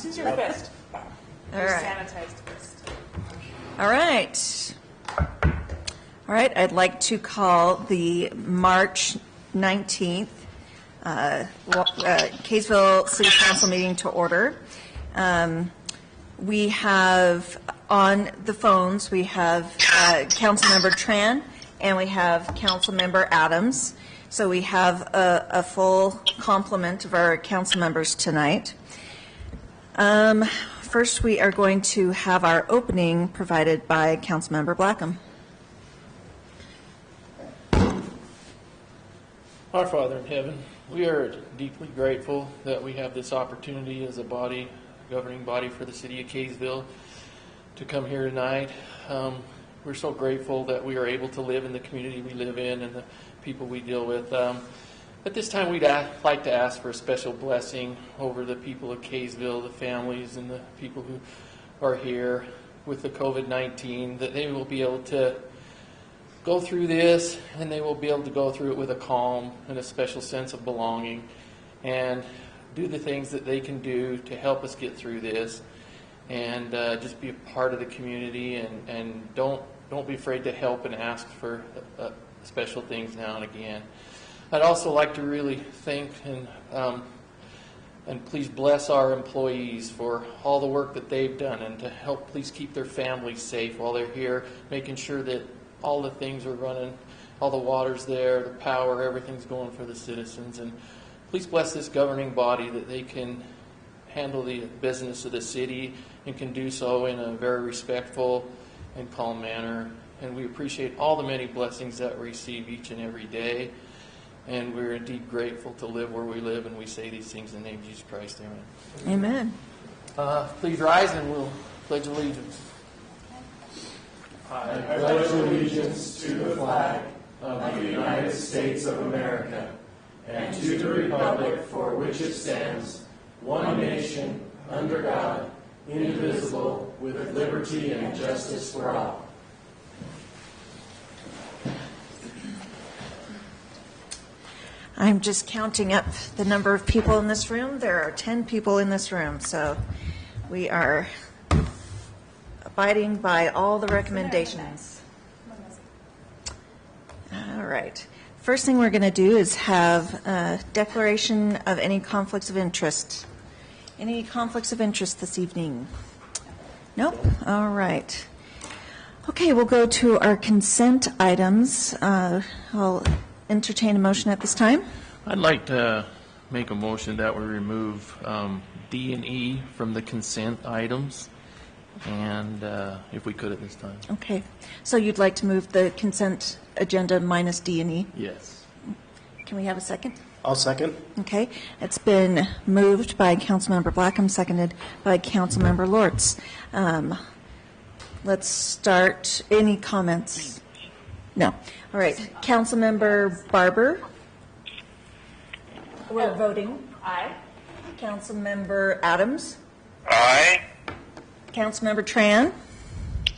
is your fist. All Your right. sanitized fist. All right. All right. I'd like to call the March 19th Kaysville City Council meeting to order. We have on the phones, we have Councilmember Tran and we have Councilmember Adams. So we have a full complement of our council members tonight. First, we are going to have our opening provided by Councilmember Blackham. Our Father in heaven, we are deeply grateful that we have this opportunity as a body, governing body for the city of Kaysville, to come here tonight. We're so grateful that we are able to live in the community we live in and the people we deal with. At this time, we'd like to ask for a special blessing over the people of Kaysville, the families and the people who are here with the COVID-19, that they will be able to go through this and they will be able to go through it with a calm and a special sense of belonging and do the things that they can do to help us get through this and just be a part of the community and don't be afraid to help and ask for special things now and again. I'd also like to really thank and please bless our employees for all the work that they've done and to help please keep their families safe while they're here, making sure that all the things are running, all the water's there, the power, everything's going for the citizens. And please bless this governing body that they can handle the business of the city and can do so in a very respectful and calm manner. And we appreciate all the many blessings that we receive each and every day. And we're indeed grateful to live where we live, and we say these things in the name of Jesus Christ. Amen. Amen. Please rise and we'll pledge allegiance. I pledge allegiance to the flag of the United States of America and to the republic for which it stands, one nation, under God, indivisible, with liberty and justice for all. I'm just counting up the number of people in this room. There are 10 people in this room, so we are abiding by all the recommendations. All right. First thing we're going to do is have a declaration of any conflicts of interest. Any conflicts of interest this evening? Nope. All right. Okay, we'll go to our consent items. I'll entertain a motion at this time. I'd like to make a motion that we remove D and E from the consent items, and if we could at this time. Okay. So you'd like to move the consent agenda minus D and E? Yes. Can we have a second? I'll second. Okay. It's been moved by Councilmember Blackham, seconded by Councilmember Lortz. Let's start. Any comments? No. All right. Councilmember Barber. We're voting. Aye. Councilmember Adams. Aye. Councilmember Tran.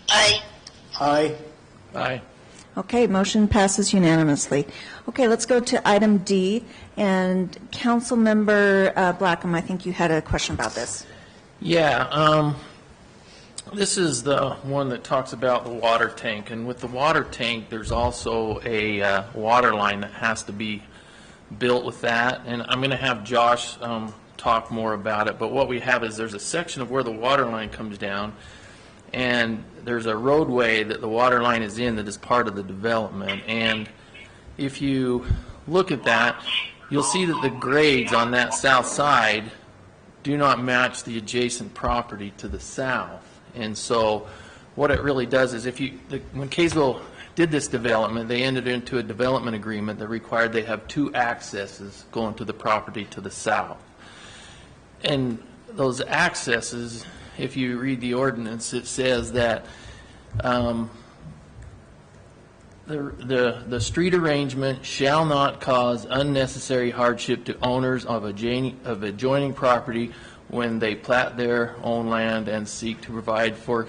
Aye. Aye. Aye. Okay, motion passes unanimously. Okay, let's go to item D. And Councilmember Blackham, I think you had a question about this. Yeah. This is the one that talks about the water tank, and with the water tank, there's also a water line that has to be built with that. And I'm going to have Josh talk more about it. But what we have is there's a section of where the water line comes down, and there's a roadway that the water line is in that is part of the development. And if you look at that, you'll see that the grades on that south side do not match the adjacent property to the south. And so what it really does is when Kaysville did this development, they entered into a development agreement that required they have two accesses going to the property to the south. And those accesses, if you read the ordinance, it says that the street arrangement shall not cause unnecessary hardship to owners of adjoining property when they plat their own land and seek to provide for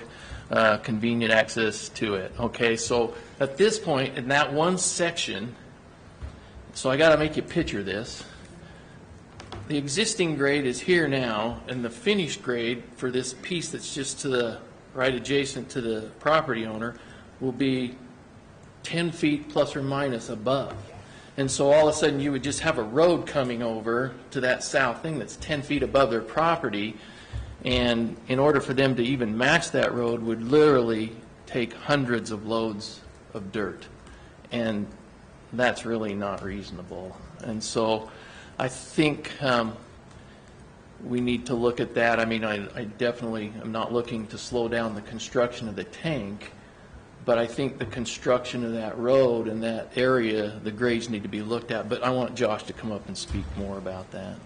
convenient access to it. Okay, so at this point, in that one section, so I got to make you picture this. the existing grade is here now, and the finished grade for this piece that's just to the right adjacent to the property owner will be 10 feet plus or minus above. And so all of a sudden, you would just have a road coming over to that south thing that's 10 feet above their property, and in order for them to even match that road would literally take hundreds of loads of dirt, and that's really not reasonable. And so I think we need to look at that. I mean, I definitely am not looking to slow down the construction of the tank, but I think the construction of that road and that area, the grades need to be looked at. But I want Josh to come up and speak more about that.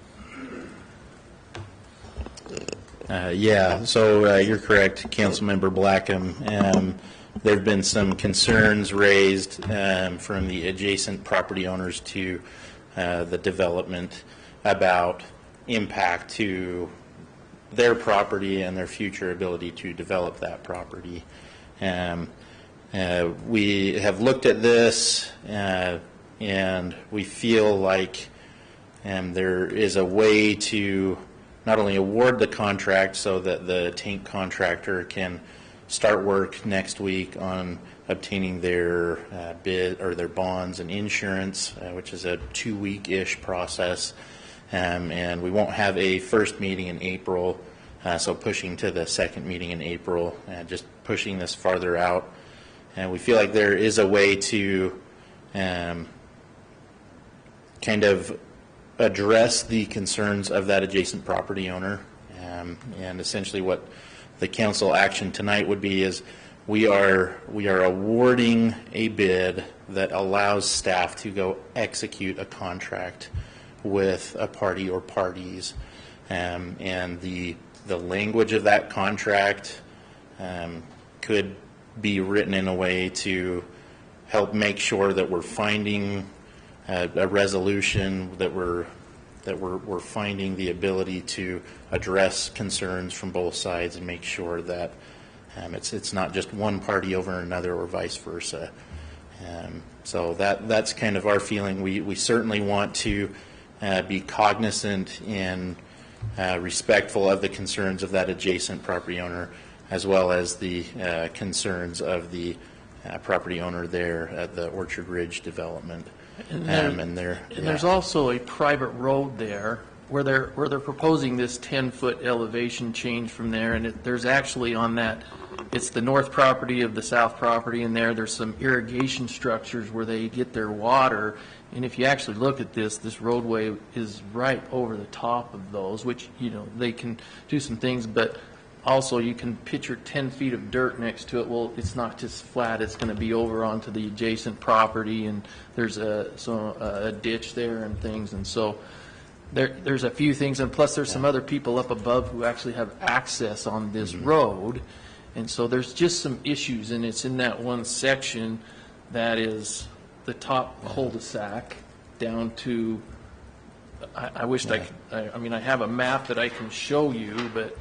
Yeah, so you're correct, Councilmember Blackham. There have been some concerns raised from the adjacent property owners to the development about impact to their property and their future ability to develop that property. We have looked at this and we feel like there is a way to not only award the contract so that the tank contractor can start work next week on obtaining their bid or their bonds and insurance, which is a 2-week-ish process, and we won't have a first meeting in April, so pushing to the second meeting in April, just pushing this farther out. And we feel like there is a way to kind of address the concerns of that adjacent property owner, and essentially what the council action tonight would be is we are awarding a bid that allows staff to go execute a contract with a party or parties, and the language of that contract could be written in a way to help make sure that we're finding a resolution, that we're finding the ability to address concerns from both sides and make sure that it's not just one party over another or vice versa. So that's kind of our feeling. We certainly want to be cognizant and respectful of the concerns of that adjacent property owner, as well as the concerns of the property owner there at the Orchard Ridge development. And there's also a private road there where they're proposing this 10-foot elevation change from there, and there's actually on that, it's the north property of the south property, and there's some irrigation structures where they get their water. And if you actually look at this roadway is right over the top of those, which, you know, they can do some things, but also you can picture 10 feet of dirt next to it. Well, it's not just flat, it's going to be over onto the adjacent property, and there's a ditch there and things. And so there's a few things, and plus there's some other people up above who actually have access on this road. And so there's just some issues, and it's in that one section that is the top cul-de-sac down to, I wished I could, I mean, I have a map that I can show you, but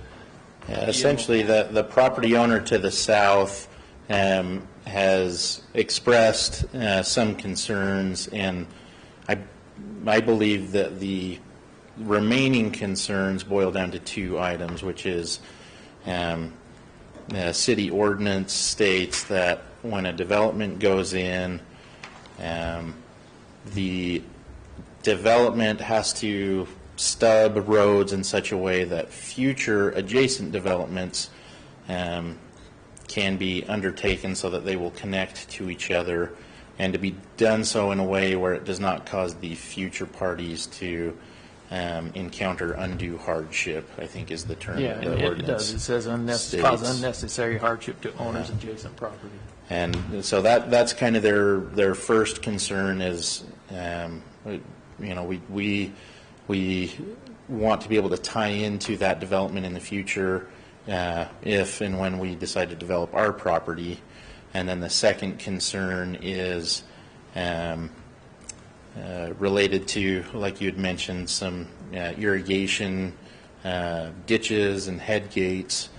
essentially, the property owner to the south has expressed some concerns, and I believe that the remaining concerns boil down to 2 items, which is city ordinance states that when a development goes in, the development has to stub roads in such a way that future adjacent developments can be undertaken so that they will connect to each other, and to be done so in a way where it does not cause the future parties to encounter undue hardship, I think is the term. yeah, the it does. It says cause unnecessary hardship to owners adjacent property. And so that's kind of their first concern is, you know, we want to be able to tie into that development in the future if and when we decide to develop our property. And then the second concern is related to, like you had mentioned, some irrigation ditches and head gates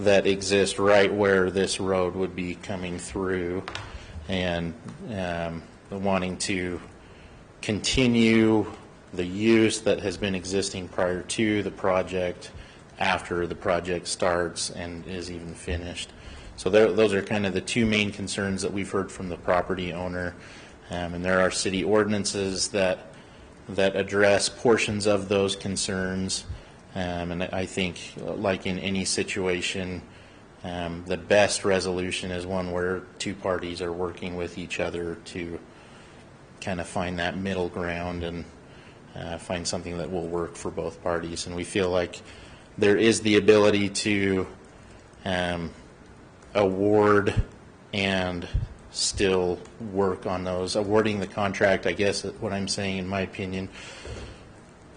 that exist right where this road would be coming through, and wanting to continue the use that has been existing prior to the project, after the project starts and is even finished. So those are kind of the two main concerns that we've heard from the property owner. And there are city ordinances that address portions of those concerns. And I think, like in any situation, the best resolution is one where two parties are working with each other to kind of find that middle ground and find something that will work for both parties. And we feel like there is the ability to award and still work on those. Awarding the contract, I guess what I'm saying, in my opinion,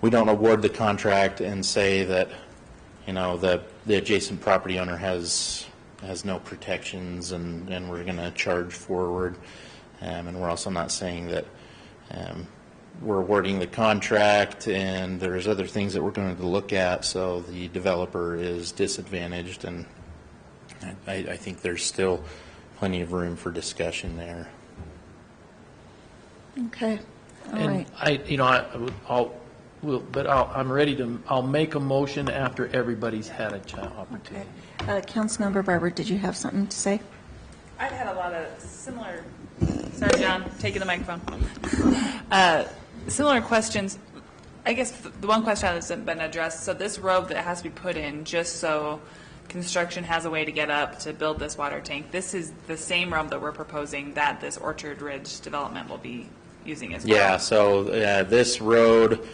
we don't award the contract and say that, the adjacent property owner has no protections and we're going to charge forward. And we're also not saying that we're awarding the contract and there's other things that we're going to look at, so the developer is disadvantaged. And I think there's still plenty of room for discussion there. Okay, all And right. I'm ready to, I'll make a motion after everybody's had a opportunity. Okay. Councilmember Barber, did you have something to say? I've had a lot of similar, sorry, John, taking the microphone. Similar questions. I guess the one question that hasn't been addressed, so this road that has to be put in just so construction has a way to get up to build this water tank, this is the same road that we're proposing that this Orchard Ridge development will be using as well? Yeah, so this road,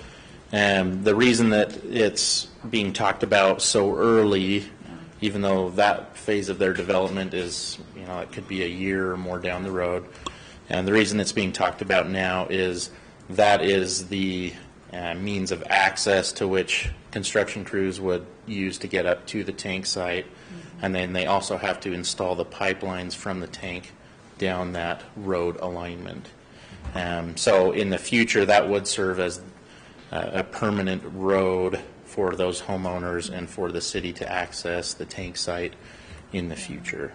the reason that it's being talked about so early, even though that phase of their development is, it could be a year or more down the road, and the reason it's being talked about now is that is the means of access to which construction crews would use to get up to the tank site. And then they also have to install the pipelines from the tank down that road alignment. So in the future, that would serve as a permanent road for those homeowners and for the city to access the tank site in the future.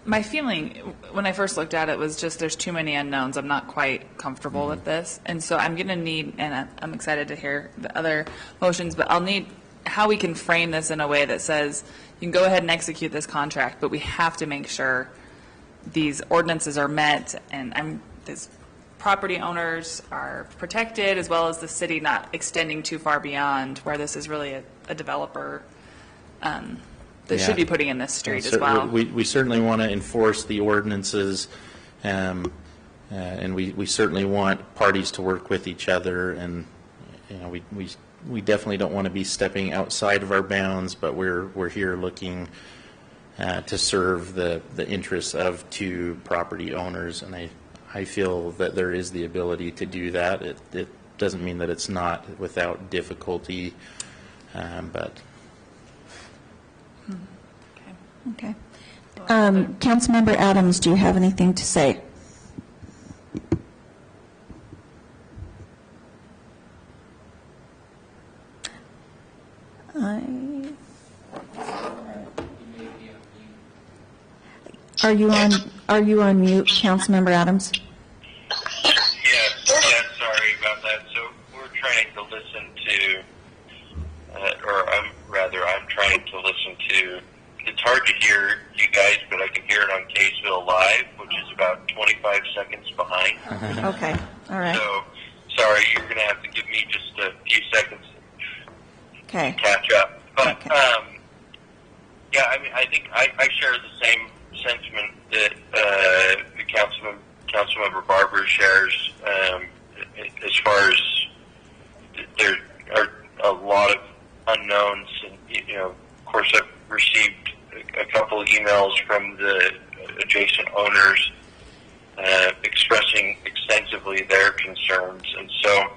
My feeling when I first looked at it was just there's too many unknowns. I'm not quite comfortable with this. And so I'm going to need, and I'm excited to hear the other motions, but I'll need how we can frame this in a way that says you can go ahead and execute this contract, but we have to make sure these ordinances are met and these property owners are protected, as well as the city not extending too far beyond where this is really a developer that should be putting in this street as well. We certainly want to enforce the ordinances, and we certainly want parties to work with each other, and we definitely don't want to be stepping outside of our bounds, but we're here looking to serve the interests of two property owners, and I feel that there is the ability to do that. It doesn't mean that it's not without difficulty, but. Okay. Councilmember Adams, do you have anything to say? Are you on mute, Councilmember Adams? Yes, sorry about that. So we're trying to listen to, I'm trying to listen to, it's hard to hear you guys, but I can hear it on Kaysville Live, which is about 25 seconds behind. Okay, all right. So, sorry, you're going to have to give me just a few seconds Okay. to catch up. But, Okay. I think I share the same sentiment that Councilmember Barber shares, as far as there are a lot of unknowns, and, of course, I've received a couple of emails from the adjacent owners expressing extensively their concerns, and so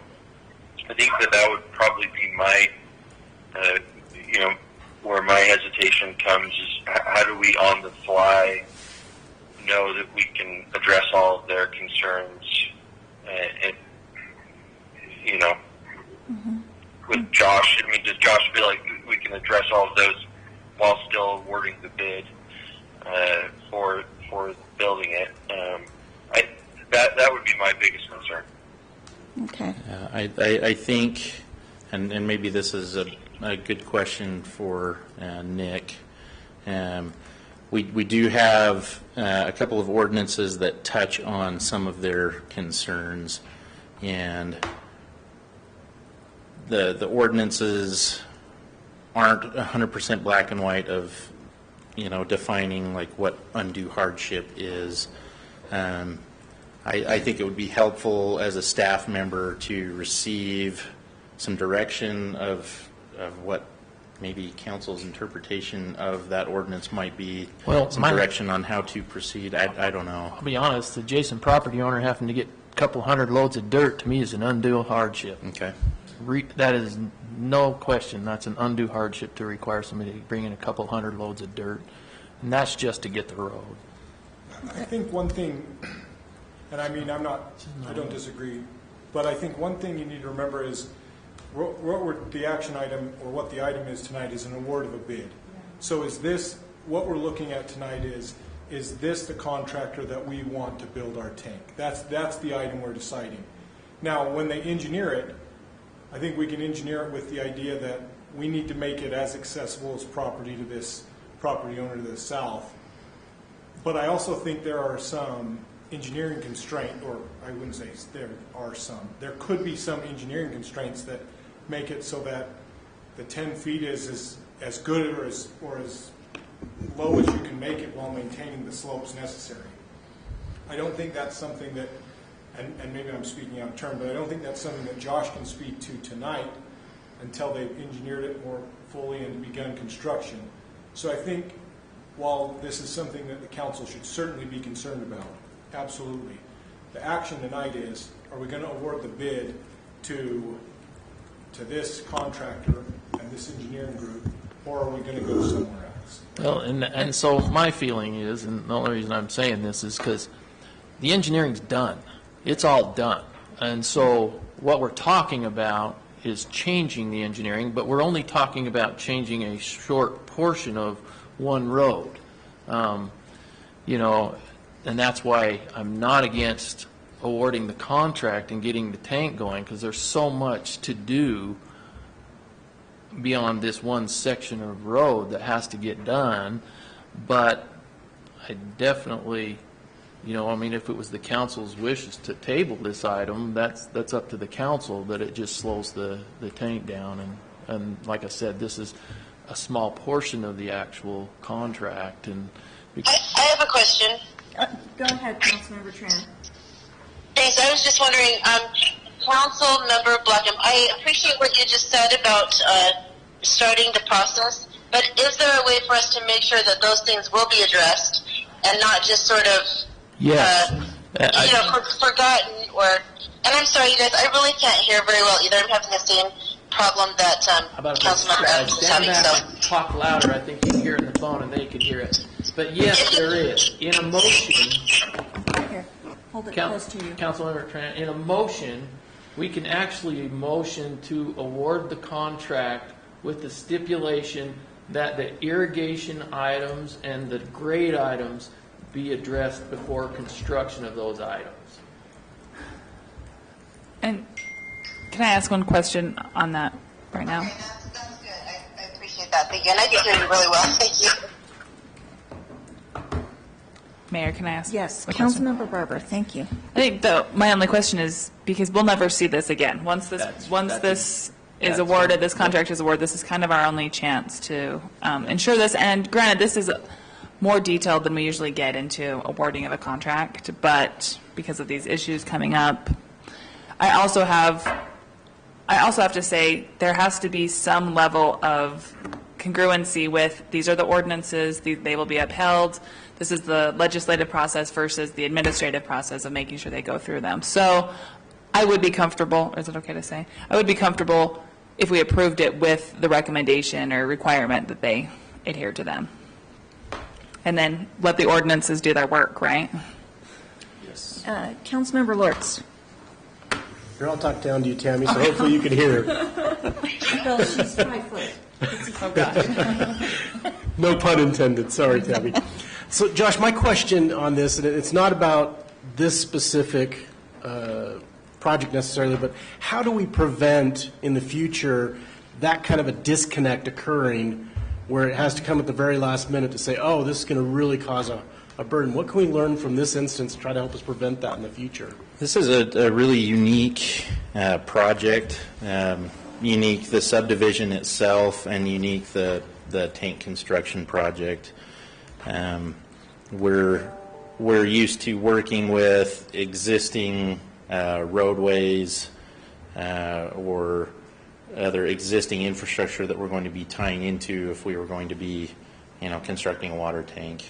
I think that would probably be my, where my hesitation comes is how do we on the fly know that we can address all of their concerns, and with Josh, does Josh feel like we can address all of those while still awarding the bid for building it? That would be my biggest concern. Okay. I think, and maybe this is a good question for Nick. We do have a couple of ordinances that touch on some of their concerns, and the ordinances aren't 100% black and white of, defining like what undue hardship is. I think it would be helpful as a staff member to receive some direction of what maybe council's interpretation of that ordinance might be. Well, some direction on how to proceed. I don't know. I'll be honest, the adjacent property owner having to get a couple hundred loads of dirt, to me, is an undue hardship. Okay. That is no question. That's an undue hardship to require somebody to bring in a couple hundred loads of dirt, and that's just to get the road. I think one thing, and I mean, I don't disagree, but I think one thing you need to remember is the action item, or what the item is tonight, is an award of a bid. So is this, what we're looking at tonight is this the contractor that we want to build our tank? That's the item we're deciding. Now, when they engineer it, I think we can engineer it with the idea that we need to make it as accessible as property to this property owner to the south. But I also think there are some engineering constraints, or I wouldn't say there are some. There could be some engineering constraints that make it so that the 10 feet is as good or as low as you can make it while maintaining the slopes necessary. I don't think that's something that, and maybe I'm speaking out of turn, but I don't think that's something that Josh can speak to tonight until they've engineered it more fully and begun construction. So I think while this is something that the council should certainly be concerned about, absolutely, the action tonight is, are we going to award the bid to this contractor and this engineering group, or are we going to go somewhere else? Well, and so my feeling is, and the only reason I'm saying this is because the engineering's done. It's all done. And so what we're talking about is changing the engineering, but we're only talking about changing a short portion of one road. And that's why I'm not against awarding the contract and getting the tank going, because there's so much to do beyond this one section of road that has to get done. But I definitely, if it was the council's wishes to table this item, that's up to the council, but it just slows the tank down. And like I said, this is a small portion of the actual contract. And I have a question. Go ahead, Councilmember Tran. Thanks. I was just wondering, Council Member Blackham, I appreciate what you just said about starting the process, but is there a way for us to make sure that those things will be addressed and not just sort of, forgotten? And I'm sorry, you guys, I really can't hear very well either. I'm having the same problem that Councilmember Adams is having. So talk louder. I think you can hear it in the phone, and they can hear it. But yes, there is. In a motion, Right here. Hold it close to you. Councilmember Tran, in a motion, we can actually motion to award the contract with the stipulation that the irrigation items and the grade items be addressed before construction of those items. And can I ask one question on that right now? okay, that's good. I appreciate that. Thank you. And I can hear you really well. Thank you. Mayor, can I ask? Yes, a question? Councilmember Barber, thank you. I think my only question is, because we'll never see this again. Once this is awarded, this contract is awarded, this is kind of our only chance to ensure this. And granted, this is more detailed than we usually get into awarding of a contract, but because of these issues coming up, I also have to say there has to be some level of congruency with, these are the ordinances, they will be upheld. This is the legislative process versus the administrative process of making sure they go through them. So I would be comfortable, is it okay to say? I would be comfortable if we approved it with the recommendation or requirement that they adhere to them. And then let the ordinances do their work, right? Yes. Councilmember Lortz. Here, I'll talk down to you, Tammy, so hopefully you can hear her. Well, she's 5 foot. Oh, gosh. No pun intended. Sorry, Tammy. So, Josh, my question on this, and it's not about this specific project necessarily, but how do we prevent in the future that kind of a disconnect occurring where it has to come at the very last minute to say, oh, this is going to really cause a burden? What can we learn from this instance to try to help us prevent that in the future? This is a really unique project, unique the subdivision itself, and unique the tank construction project. We're used to working with existing roadways or other existing infrastructure that we're going to be tying into if we were going to be, constructing a water tank.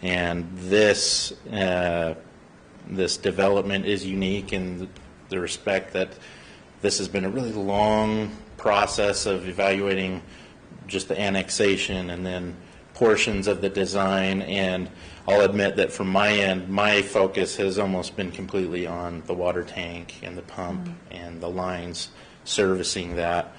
And this development is unique in the respect that this has been a really long process of evaluating just the annexation and then portions of the design. And I'll admit that from my end, my focus has almost been completely on the water tank and the pump and the lines servicing that.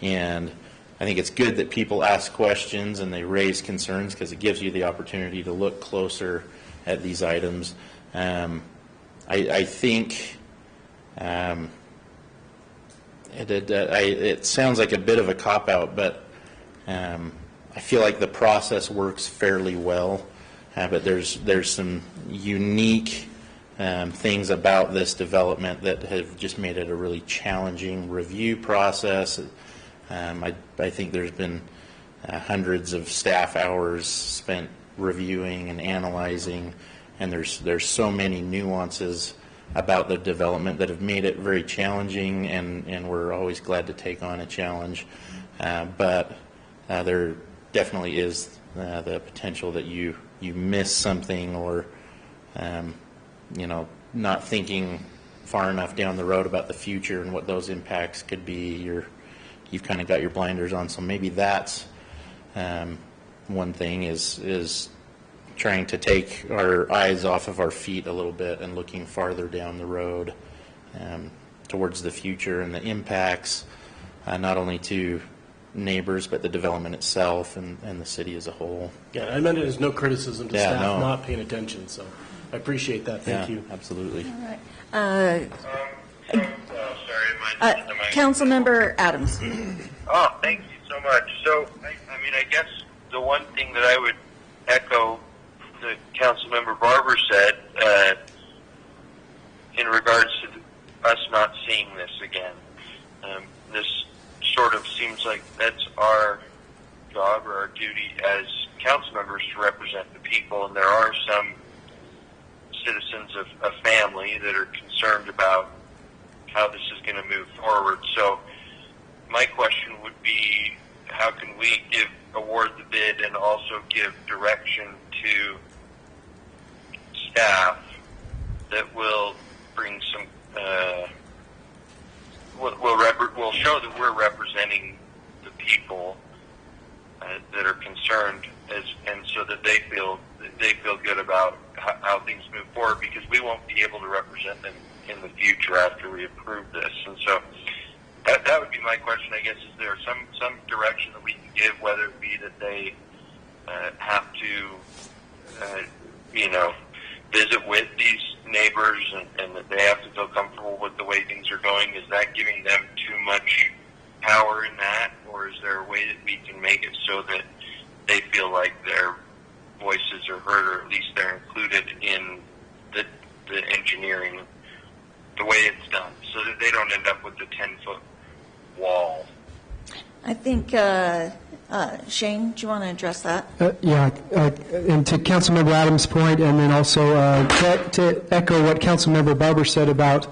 And I think it's good that people ask questions and they raise concerns because it gives you the opportunity to look closer at these items. I think it sounds like a bit of a cop-out, but I feel like the process works fairly well. But there's some unique things about this development that have just made it a really challenging review process. I think there's been hundreds of staff hours spent reviewing and analyzing, and there's so many nuances about the development that have made it very challenging, and we're always glad to take on a challenge. But there definitely is the potential that you miss something, or not thinking far enough down the road about the future and what those impacts could be. You've kind of got your blinders on. So maybe that's one thing is trying to take our eyes off of our feet a little bit and looking farther down the road towards the future and the impacts, not only to neighbors but the development itself and the city as a whole. Yeah, I meant it as no criticism to staff not paying attention, so I appreciate that. Thank you. Absolutely. All right. Sorry, Councilmember Adams. Oh, thank you so much. So, I guess the one thing that I would echo that Councilmember Barber said in regards to us not seeing this again, this sort of seems like that's our job or our duty as council members to represent the people, and there are some citizens of a family that are concerned about how this is going to move forward. So my question would be, how can we award the bid and also give direction to staff that will bring some will show that we're representing the people that are concerned, and so that they feel good about how things move forward, because we won't be able to represent them in the future after we approve this. And so that would be my question, I guess. Is there some direction that we can give, whether it be that they have to visit with these neighbors and that they have to feel comfortable with the way things are going? Is that giving them too much power in that, or is there a way that we can make it so that they feel like their voices are heard, or at least they're included in the engineering, the way it's done, so that they don't end up with the 10-foot wall? I think, Shane, do you want to address that? And to Councilmember Adams' point, and then also to echo what Councilmember Barber said about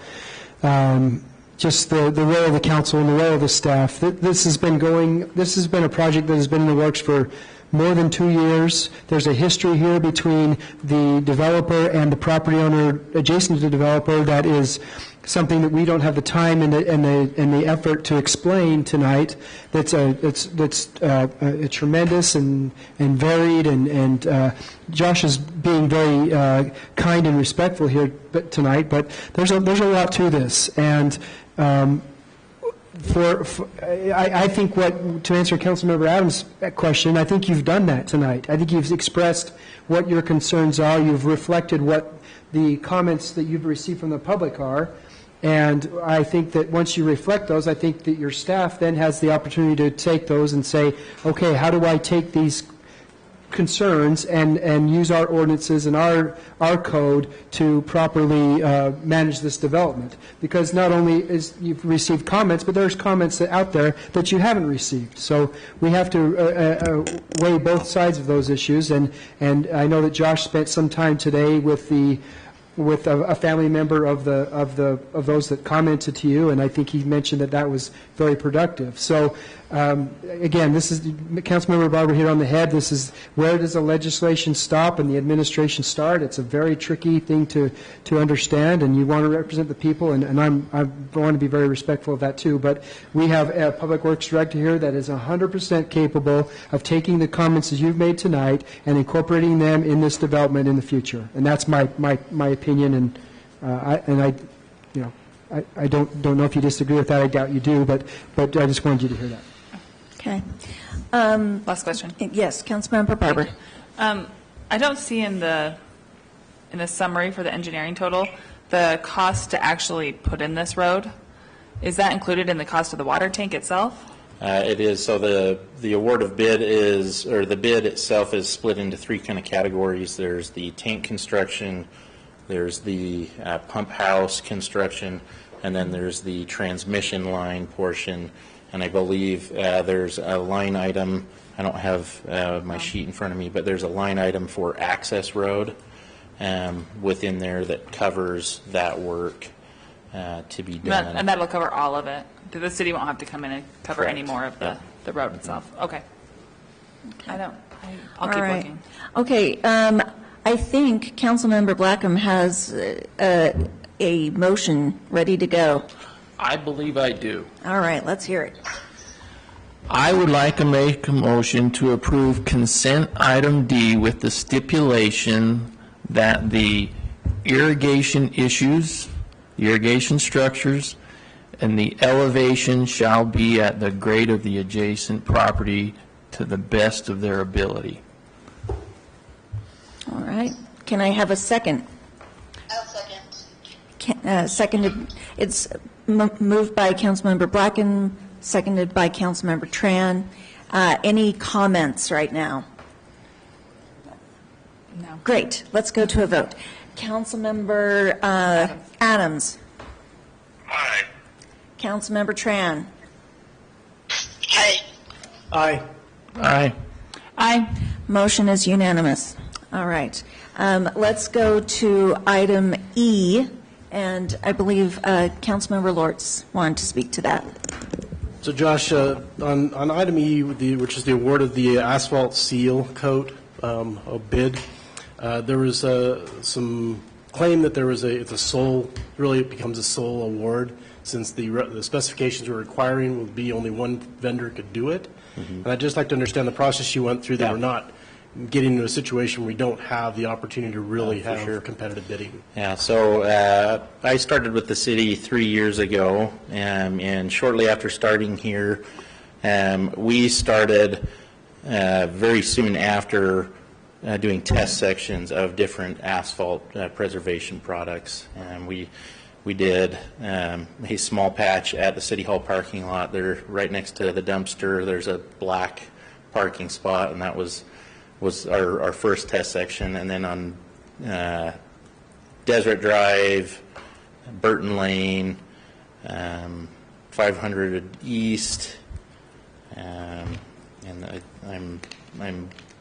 just the role of the council and the role of the staff. This has been a project that has been in the works for more than 2 years. There's a history here between the developer and the property owner adjacent to the developer that is something that we don't have the time and the effort to explain tonight. That's tremendous and varied, and Josh is being very kind and respectful here tonight. But there's a lot to this, and I think to answer Councilmember Adams' question, I think you've done that tonight. I think you've expressed what your concerns are. You've reflected what the comments that you've received from the public are. And I think that once you reflect those, I think that your staff then has the opportunity to take those and say, okay, how do I take these concerns and use our ordinances and our code to properly manage this development? Because not only is you've received comments, but there's comments that out there that you haven't received. So we have to weigh both sides of those issues. And I know that Josh spent some time today with a family member of those that commented to you, and I think he mentioned that was very productive. So again, this is Councilmember Barber hit on the head. This is where does the legislation stop and the administration start? It's a very tricky thing to understand, and you want to represent the people, and I want to be very respectful of that too. But we have a Public Works Director here that is 100% capable of taking the comments that you've made tonight and incorporating them in this development in the future. And that's my opinion, and I don't know if you disagree with that. I doubt you do, but I just wanted you to hear that. Okay. Last question. Yes, Councilmember Barber. I don't see in the summary for the engineering total the cost to actually put in this road. Is that included in the cost of the water tank itself? It is. So the award of bid is, or the bid itself is split into three kind of categories. There's the tank construction, there's the pump house construction, and then there's the transmission line portion. And I believe there's a line item, I don't have my sheet in front of me, but there's a line item for access road within there that covers that work to be done. And that'll cover all of it? The city won't have to come in and cover Correct. any more of the road itself? Okay. I'll keep looking. Okay, I think Councilmember Blackham has a motion ready to go. I believe I do. All right, let's hear it. I would like to make a motion to approve consent item D with the stipulation that the irrigation issues, the irrigation structures, and the elevation shall be at the grade of the adjacent property to the best of their ability. All right. Can I have a second? I'll second. Seconded, it's moved by Councilmember Blackham, seconded by Councilmember Tran. Any comments right now? No. Great. Let's go to a vote. Councilmember Adams. Aye. Councilmember Tran. Aye. Aye. Aye. Aye. Motion is unanimous. All right. Let's go to item E, and I believe Councilmember Lortz wanted to speak to that. So Josh, on item E, which is the award of the asphalt seal coat bid, there was some claim that it's a sole, really it becomes a sole award since the specifications we're requiring will be only one vendor could do it. Mm-hmm. And I'd just like to understand the process you went through that we're not getting into a situation where we don't have the opportunity to really have competitive bidding. Yeah, so I started with the city 3 years ago, and shortly after starting here, we started very soon after doing test sections of different asphalt preservation products. And we did a small patch at the City Hall parking lot. They're right next to the dumpster. There's a black parking spot, and that was our first test section. And then on Desert Drive, Burton Lane, 500 East, and I'm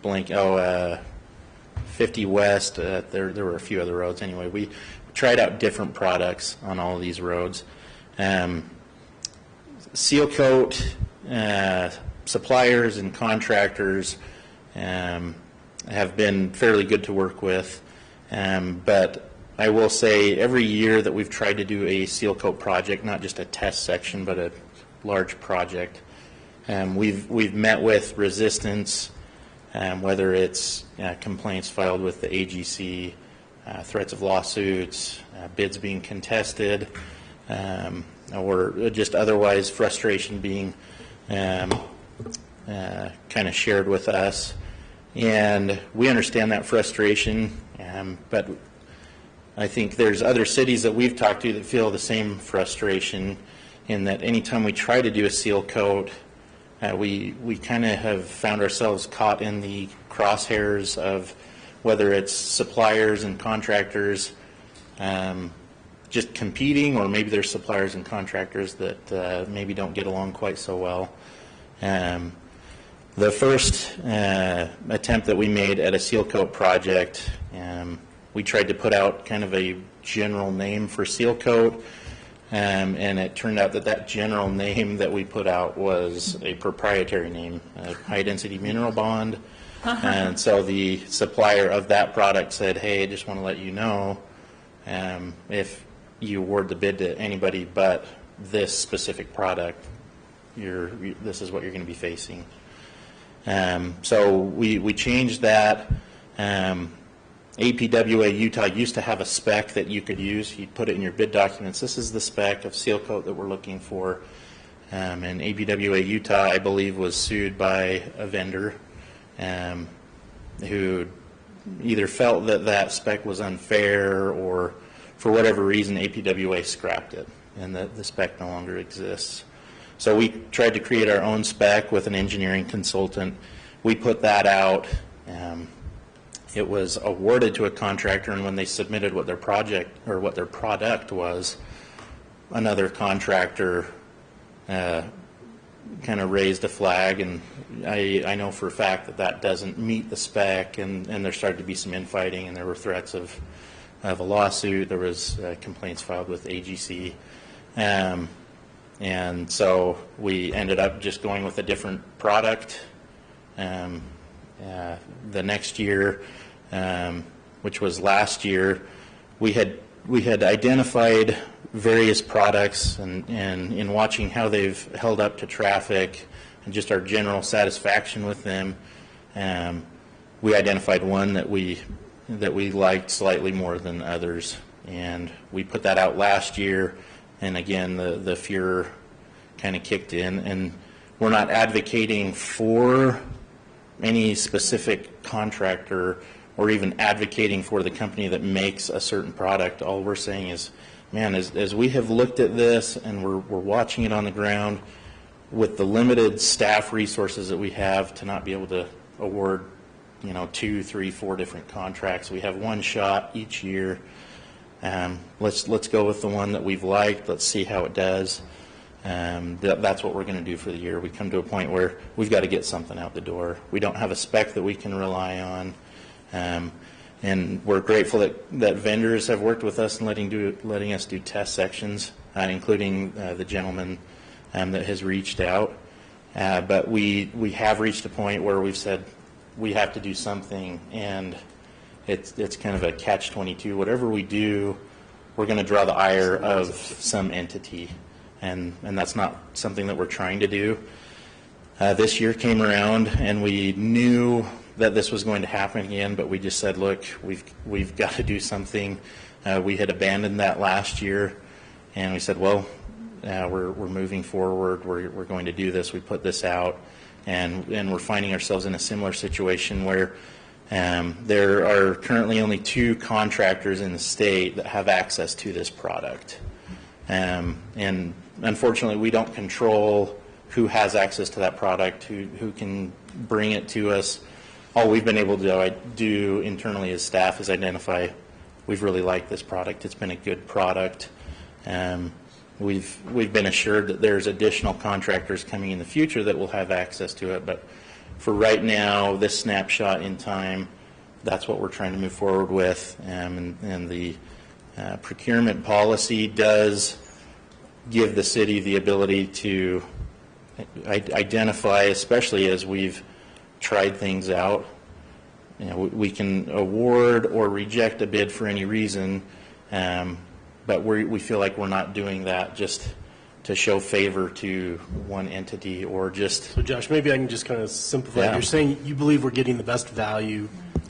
blank. 50 West. There were a few other roads. Anyway, we tried out different products on all of these roads. Seal coat suppliers and contractors have been fairly good to work with, but I will say every year that we've tried to do a seal coat project, not just a test section, but a large project, we've met with resistance, whether it's complaints filed with the AGC, threats of lawsuits, bids being contested, or just otherwise frustration being kind of shared with us. And we understand that frustration, but I think there's other cities that we've talked to that feel the same frustration in that anytime we try to do a seal coat, we kind of have found ourselves caught in the crosshairs of whether it's suppliers and contractors just competing, or maybe there's suppliers and contractors that maybe don't get along quite so well. The first attempt that we made at a seal coat project, we tried to put out kind of a general name for seal coat, and it turned out that that general name that we put out was a proprietary name, a high-density mineral bond. And so the supplier of that product said, hey, I just want to let you know, if you award the bid to anybody but this specific product, this is what you're going to be facing. So we changed that. APWA Utah used to have a spec that you could use. You'd put it in your bid documents. This is the spec of seal coat that we're looking for. And APWA Utah, I believe, was sued by a vendor who either felt that that spec was unfair, or for whatever reason APWA scrapped it and the spec no longer exists. So we tried to create our own spec with an engineering consultant. We put that out. It was awarded to a contractor, and when they submitted what their project or what their product was, another contractor kind of raised a flag, and I know for a fact that that doesn't meet the spec, and there started to be some infighting, and there were threats of a lawsuit. There was complaints filed with AGC. And so we ended up just going with a different product. The next year, which was last year, we had identified various products, and in watching how they've held up to traffic and just our general satisfaction with them, we identified one that we liked slightly more than others, and we put that out last year. And again, the furor kind of kicked in, and we're not advocating for any specific contractor or even advocating for the company that makes a certain product. All we're saying is, man, as we have looked at this and we're watching it on the ground, with the limited staff resources that we have to not be able to award, 2, 3, 4 different contracts, we have one shot each year. Let's go with the one that we've liked. Let's see how it does. That's what we're going to do for the year. We come to a point where we've got to get something out the door. We don't have a spec that we can rely on, and we're grateful that vendors have worked with us and letting us do test sections, including the gentleman that has reached out. But we have reached a point where we've said we have to do something, and it's kind of a catch-22. Whatever we do, we're going to draw the ire of some entity, and that's not something that we're trying to do. This year came around, and we knew that this was going to happen again, but we just said, look, we've got to do something. We had abandoned that last year, and we said, well, we're moving forward. We're going to do this. We put this out, and we're finding ourselves in a similar situation where there are currently only 2 contractors in the state that have access to this product. And unfortunately, we don't control who has access to that product, who can bring it to us. All we've been able to do internally as staff is identify, we've really liked this product. It's been a good product. We've been assured that there's additional contractors coming in the future that will have access to it, but for right now, this snapshot in time, that's what we're trying to move forward with. And the procurement policy does give the city the ability to identify, especially as we've tried things out. We can award or reject a bid for any reason, but we feel like we're not doing that just to show favor to one entity or just... So Josh, maybe I can just kind of simplify. Yeah. You're saying you believe we're getting the best value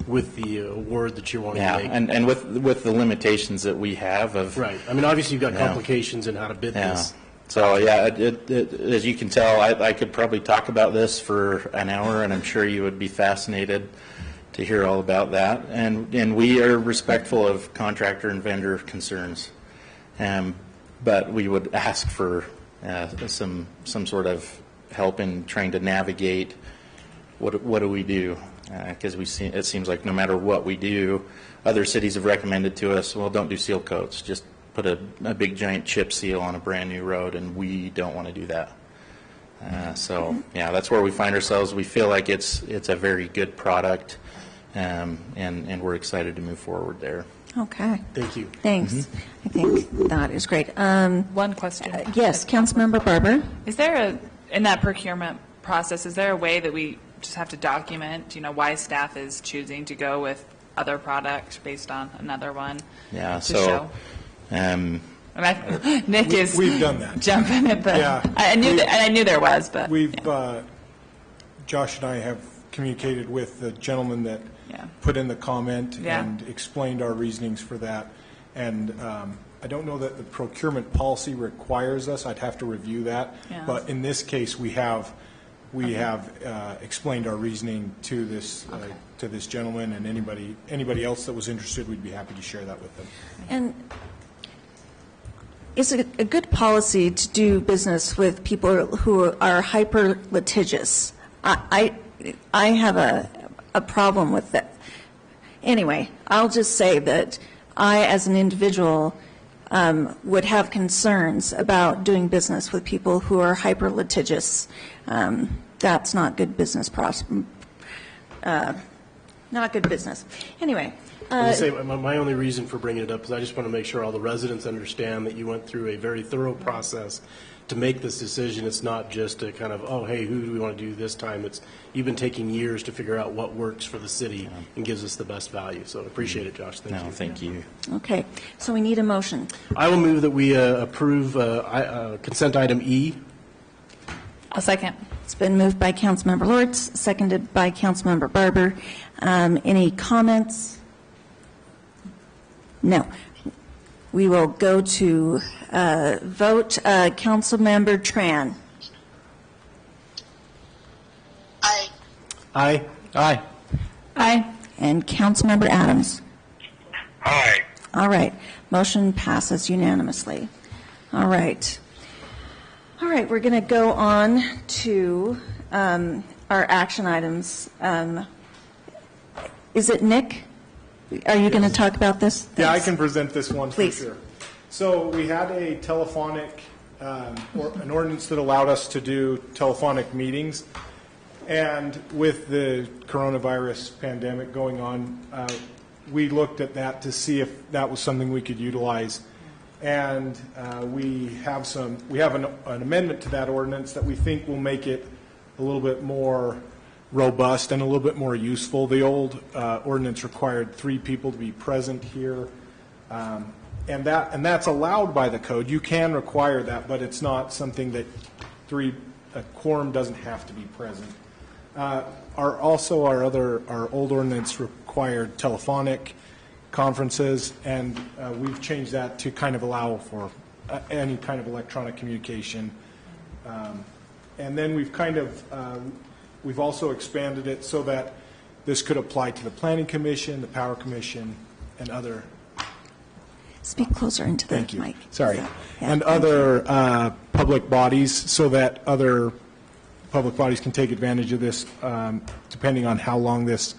with the award that you're wanting to make. And with the limitations that we have of... Right. I mean, obviously you've got complications in how to bid this. So, as you can tell, I could probably talk about this for an hour, and I'm sure you would be fascinated hear all about that. And we are respectful of contractor and vendor concerns. But we would ask for some sort of help in trying to navigate what do we do? Because it seems like no matter what we do, other cities have recommended to us, well, don't do seal coats. Just put a big giant chip seal on a brand new road, and we don't want to do that. So yeah, that's where we find ourselves. We feel like it's a very good product, and we're excited to move forward there. Okay. Thank you. Thanks. I think that is great. One question. Yes, Councilmember Barber. Is there in that procurement process, is there a way that we just have to document, why staff is choosing to go with other products based on another one? Yeah, to so show? Nick is We've done that. jumping at the. Yeah. I knew there was, but We've, Josh and I have communicated with the gentleman that Yeah. put in the comment Yeah. and explained our reasonings for that. And I don't know that the procurement policy requires us. I'd have to review that. Yeah. But in this case, we have explained our reasoning to this gentleman, and anybody else that was interested, we'd be happy to share that with them. And is it a good policy to do business with people who are hyper litigious? I have a problem with that. Anyway, I'll just say that I, as an individual, would have concerns about doing business with people who are hyper litigious. That's not good business not good business. Anyway. I say my only reason for bringing it up is I just want to make sure all the residents understand that you went through a very thorough process to make this decision. It's not just a kind of, oh, hey, who do we want to do this time? You've been taking years to figure out what works for the city and gives us the best value. So I appreciate it, Josh. Thank you. Thank you. Okay, so we need a motion. I will move that we approve consent item E. I'll second. It's been moved by Councilmember Lortz, seconded by Councilmember Barber. Any comments? No. We will go to vote. Councilmember Tran. Aye. Aye. Aye. Aye. And Councilmember Adams. Aye. All right. Motion passes unanimously. All right. All right, we're going to go on to our action items. Is it Nick? Are you going to talk about this? Yeah, I Thanks. can present this one Please. for sure. So we had a telephonic, an ordinance that allowed us to do telephonic meetings. And with the coronavirus pandemic going on, we looked at that to see if that was something we could utilize. And we have an amendment to that ordinance that we think will make it a little bit more robust and a little bit more useful. The old ordinance required 3 people to be present here, and that's allowed by the code. You can require that, but it's not something that a quorum doesn't have to be present. Our old ordinance required telephonic conferences, and we've changed that to kind of allow for any kind of electronic communication. And then we've also expanded it so that this could apply to the Planning Commission, the Power Commission, and other. Speak closer into the Thank you. mic. Sorry. Yeah, And thank you. other public bodies, so that other public bodies can take advantage of this, depending on how long this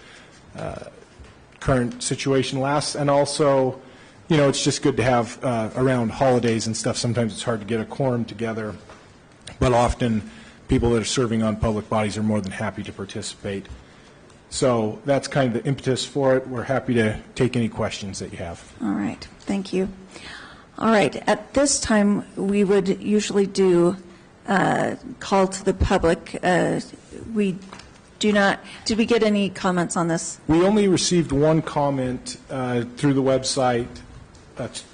current situation lasts. And also, it's just good to have around holidays and stuff. Sometimes it's hard to get a quorum together, but often people that are serving on public bodies are more than happy to participate. So that's kind of the impetus for it. We're happy to take any questions that you have. All right, thank you. All right, at this time, we would usually do call to the public. We do not, did we get any comments on this? We only received one comment through the website,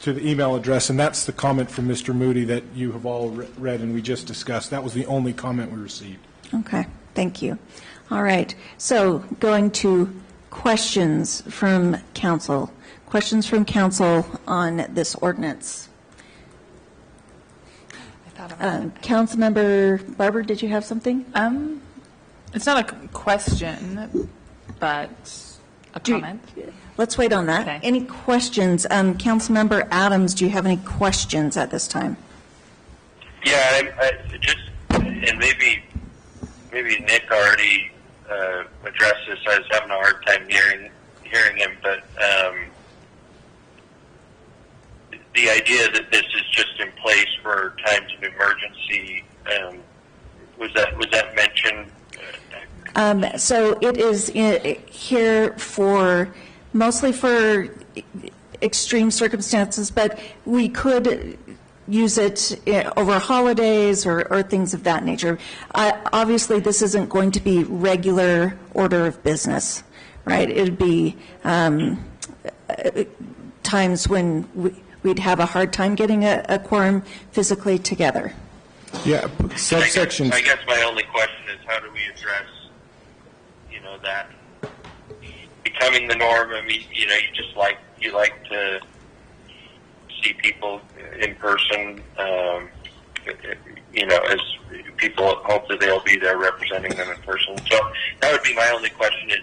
to the email address, and that's the comment from Mr. Moody that you have all read and we just discussed. That was the only comment we received. Okay, thank you. All right, so going to questions from council. Questions from council on this ordinance. Councilmember Barber, did you have something? It's not a question, but a comment. Let's wait on that. Okay. Any questions? Councilmember Adams, do you have any questions at this time? Yeah, I just, and maybe Nick already addressed this. I was having a hard time hearing him, but the idea that this is just in place for times of emergency, was that mentioned? So it is here mostly for extreme circumstances, but we could use it over holidays or things of that nature. Obviously, this isn't going to be regular order of business, right? It'd be times when we'd have a hard time getting a quorum physically together. Yeah, subsections. I guess my only question is, how do we address, that becoming the norm? I mean, you like to see people in person, as people hope that they'll be there representing them in person. So that would be my only question, is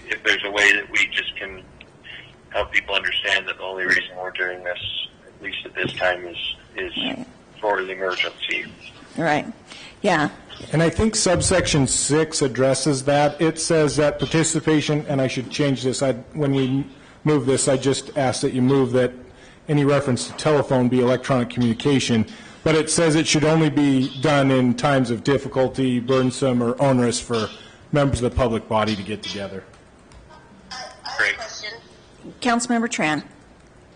if there's a way that we just can help people understand that the only reason we're doing this, at least at this time, is Right. for the emergency. Right. Yeah. And I think subsection 6 addresses that. It says that participation, and I should change this, when we move this, I just ask that you move that any reference to telephone be electronic communication, but it says it should only be done in times of difficulty, burdensome, or onerous for members of the public body to get together. I have a question. Councilmember Tran.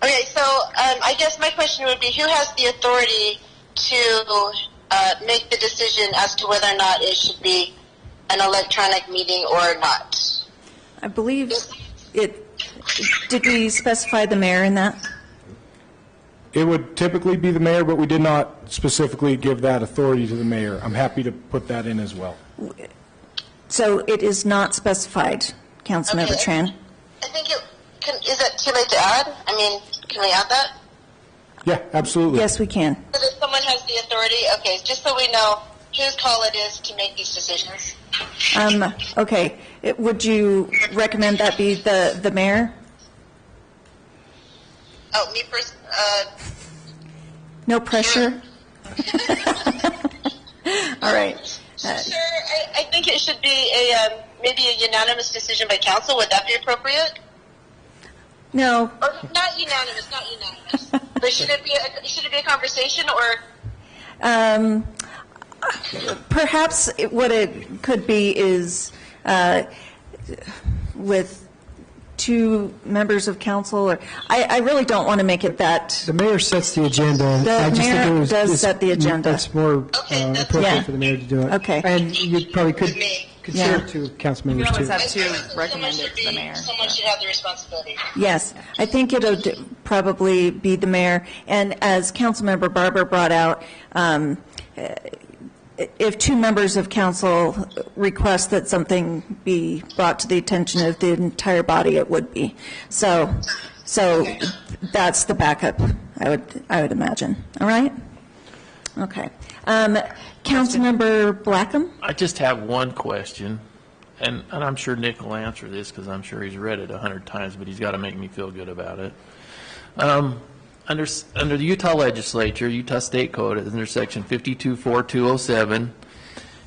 Okay, so I guess my question would be, who has the authority to make the decision as to whether or not it should be an electronic meeting or not? I believe did we specify the mayor in that? It would typically be the mayor, but we did not specifically give that authority to the mayor. I'm happy to put that in as well. So it is not specified, Councilmember Okay. Tran. I think is it too late to add? I mean, can we add that? Yeah, absolutely. Yes, we can. So that someone has the authority? Okay, just so we know whose call it is to make these decisions. Okay. Would you recommend that be the mayor? Oh, me first. No pressure? All right. Sure, I think it should be maybe a unanimous decision by council. Would that be appropriate? No. Or not unanimous. But should it be a conversation or? Perhaps what it could be is with two members of council, or I really don't want to make it that. The mayor sets the agenda. The I just mayor think does set the agenda. That's more Okay, that's appropriate Yeah. for the mayor to do it. Okay. And you probably could Me. consider Yeah. it to council You members always too. have to Someone recommend should it to the mayor. Someone should have the responsibility. Yes, I think it'll probably be the mayor. And as Councilmember Barber brought out, if two members of council request that something be brought to the attention of the entire body, it would be. So that's the backup, I would imagine. All right? Okay. Councilmember Blackham? I just have one question, and I'm sure Nick will answer this because I'm sure he's read it 100 times, but he's got to make me feel good about it. Under the Utah legislature, Utah State Code, under section 524207,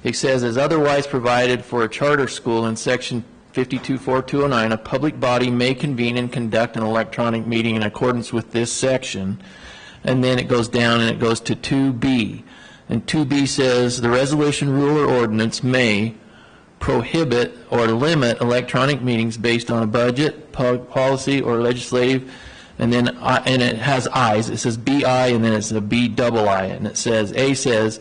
it says, as otherwise provided for a charter school in section 524209, a public body may convene and conduct an electronic meeting in accordance with this section. And then it goes down and it goes to 2B. And 2B says, the resolution, rule, or ordinance may prohibit or limit electronic meetings based on a budget, policy, or legislative. And then and it has I's. It says BI, and then it's a BII. And it says, A says,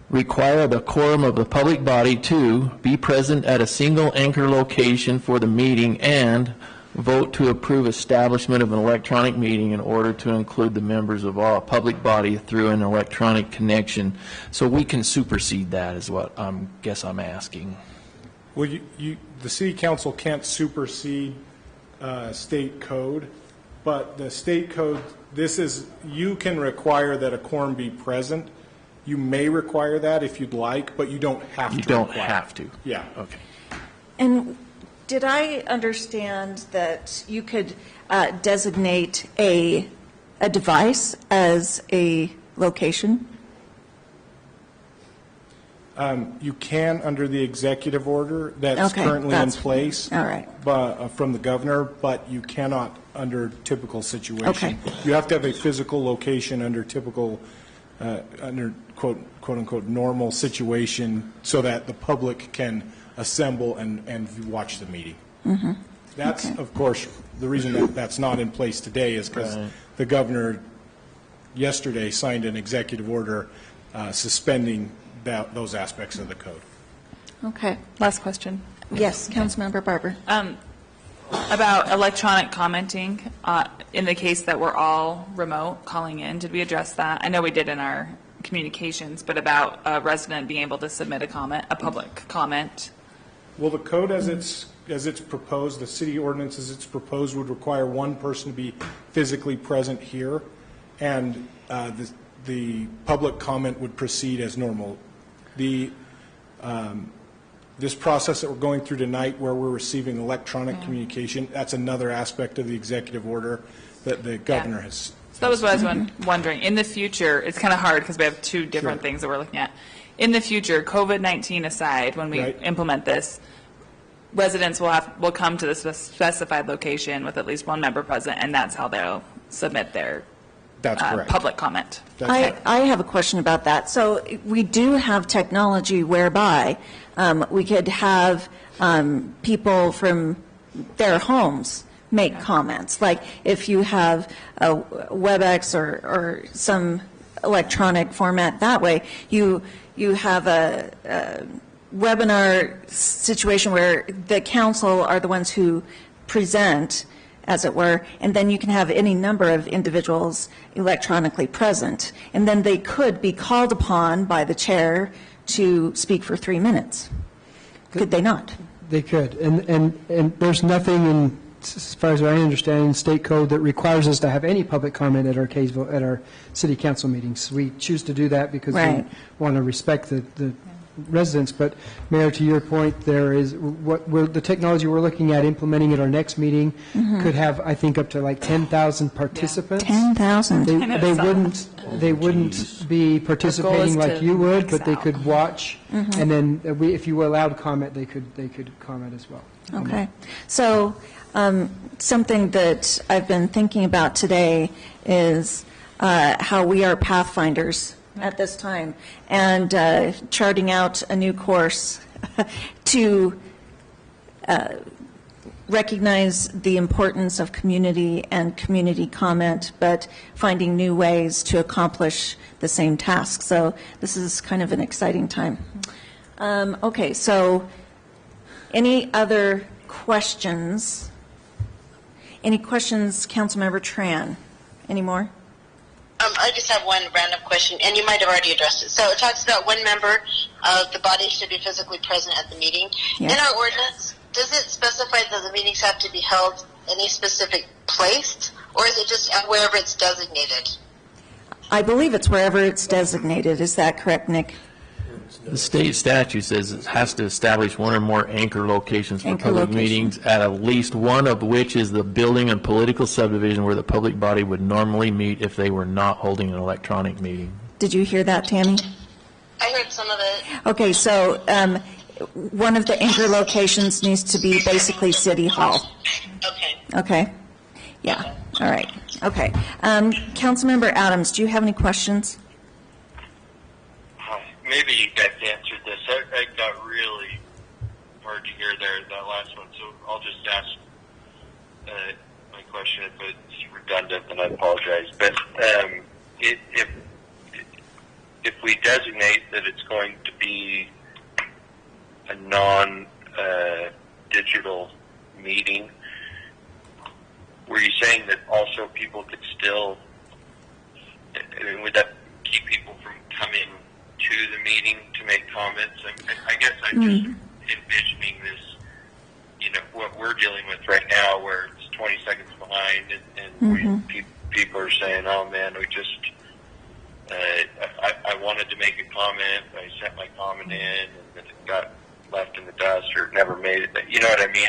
require the quorum of the public body to be present at a single anchor location for the meeting and vote to approve establishment of an electronic meeting in order to include the members of our public body through an electronic connection. So we can supersede that is what I guess I'm asking. Well, the city council can't supersede state code, but the state code, you can require that a quorum be present. You may require that if you'd like, but you don't have to. You don't require it. have to. Yeah. Okay. And Did I understand that you could designate a device as a location? You can under the executive order that's Okay, currently in that's- place. all right. From the governor, but you cannot under typical situation. Okay. You have to have a physical location under typical, under quote unquote normal situation so that the public can assemble and watch the meeting. That's, Okay. of course, the reason that that's not in place today is because the governor yesterday signed an executive order suspending those aspects of the code. Okay. Last question. Yes, Councilmember Barber. About electronic commenting, in the case that we're all remote calling in, did we address that? I know we did in our communications, but about a resident being able to submit a comment, a public comment. Well, the code as it's proposed, the city ordinance as it's proposed would require one person to be physically present here, and the public comment would proceed as normal. This process that we're going through tonight where we're receiving electronic communication, that's another aspect of the executive order that the governor has. So that was what I was wondering. In the future, it's kind of hard because we have two different things that we're looking at. In the future, COVID-19 aside, when we implement this, residents will come to the specified location with at least one member present, and that's how they'll submit their public comment. I have a question about that. So we do have technology whereby we could have people from their homes make comments. Like if you have a WebEx or some electronic format that way, you have a webinar situation where the council are the ones who present, as it were, and then you can have any number of individuals electronically present. And then they could be called upon by the chair to speak for 3 minutes. Could they not? They could. And there's nothing in, as far as I understand, in state code that requires us to have any public comment at our Kaysville, at our city council meetings. We choose to do that because we want to respect the residents. But Mayor, to your point, there is the technology we're looking at implementing at our next meeting could have, I think, up to like 10,000 participants. 10,000. They wouldn't be participating like you would, but they could watch, and then if you were allowed comment, they could comment as well. Okay. So something that I've been thinking about today is how we are pathfinders at this time, and charting out a new course to recognize the importance of community and community comment, but finding new ways to accomplish the same task. So this is kind of an exciting time. Okay, so any other questions? Any questions, Councilmember Tran? Any more? I just have one random question, and you might have already addressed it. So it talks about one member of the body should be physically present at the meeting. Yes. In our ordinance, does it specify that the meetings have to be held any specific place, or is it just wherever it's designated? I believe it's wherever it's designated. Is that correct, Nick? The state statute says it has to establish one or more anchor locations for public meetings, at least one of which is the building and political subdivision where the public body would normally meet if they were not holding an electronic meeting. Did you hear that, Tammy? I heard some of it. Okay, so one of the anchor locations needs to be basically City Hall. Okay. Okay? Yeah, all right. Okay. Councilmember Adams, do you have any questions? Maybe you guys answered this. I got really hard to hear there, that last one, so I'll just ask my question. If it's redundant, then I apologize. But if we designate that it's going to be a non-digital meeting, were you saying that also people could still, would that keep people from coming to the meeting to make comments? I guess I'm just envisioning this, what we're dealing with right now, where it's 20 seconds behind, and people are saying, "Oh man, we just, I wanted to make a comment, I sent my comment in, and then it got left in the dust," or never made it. You know what I mean?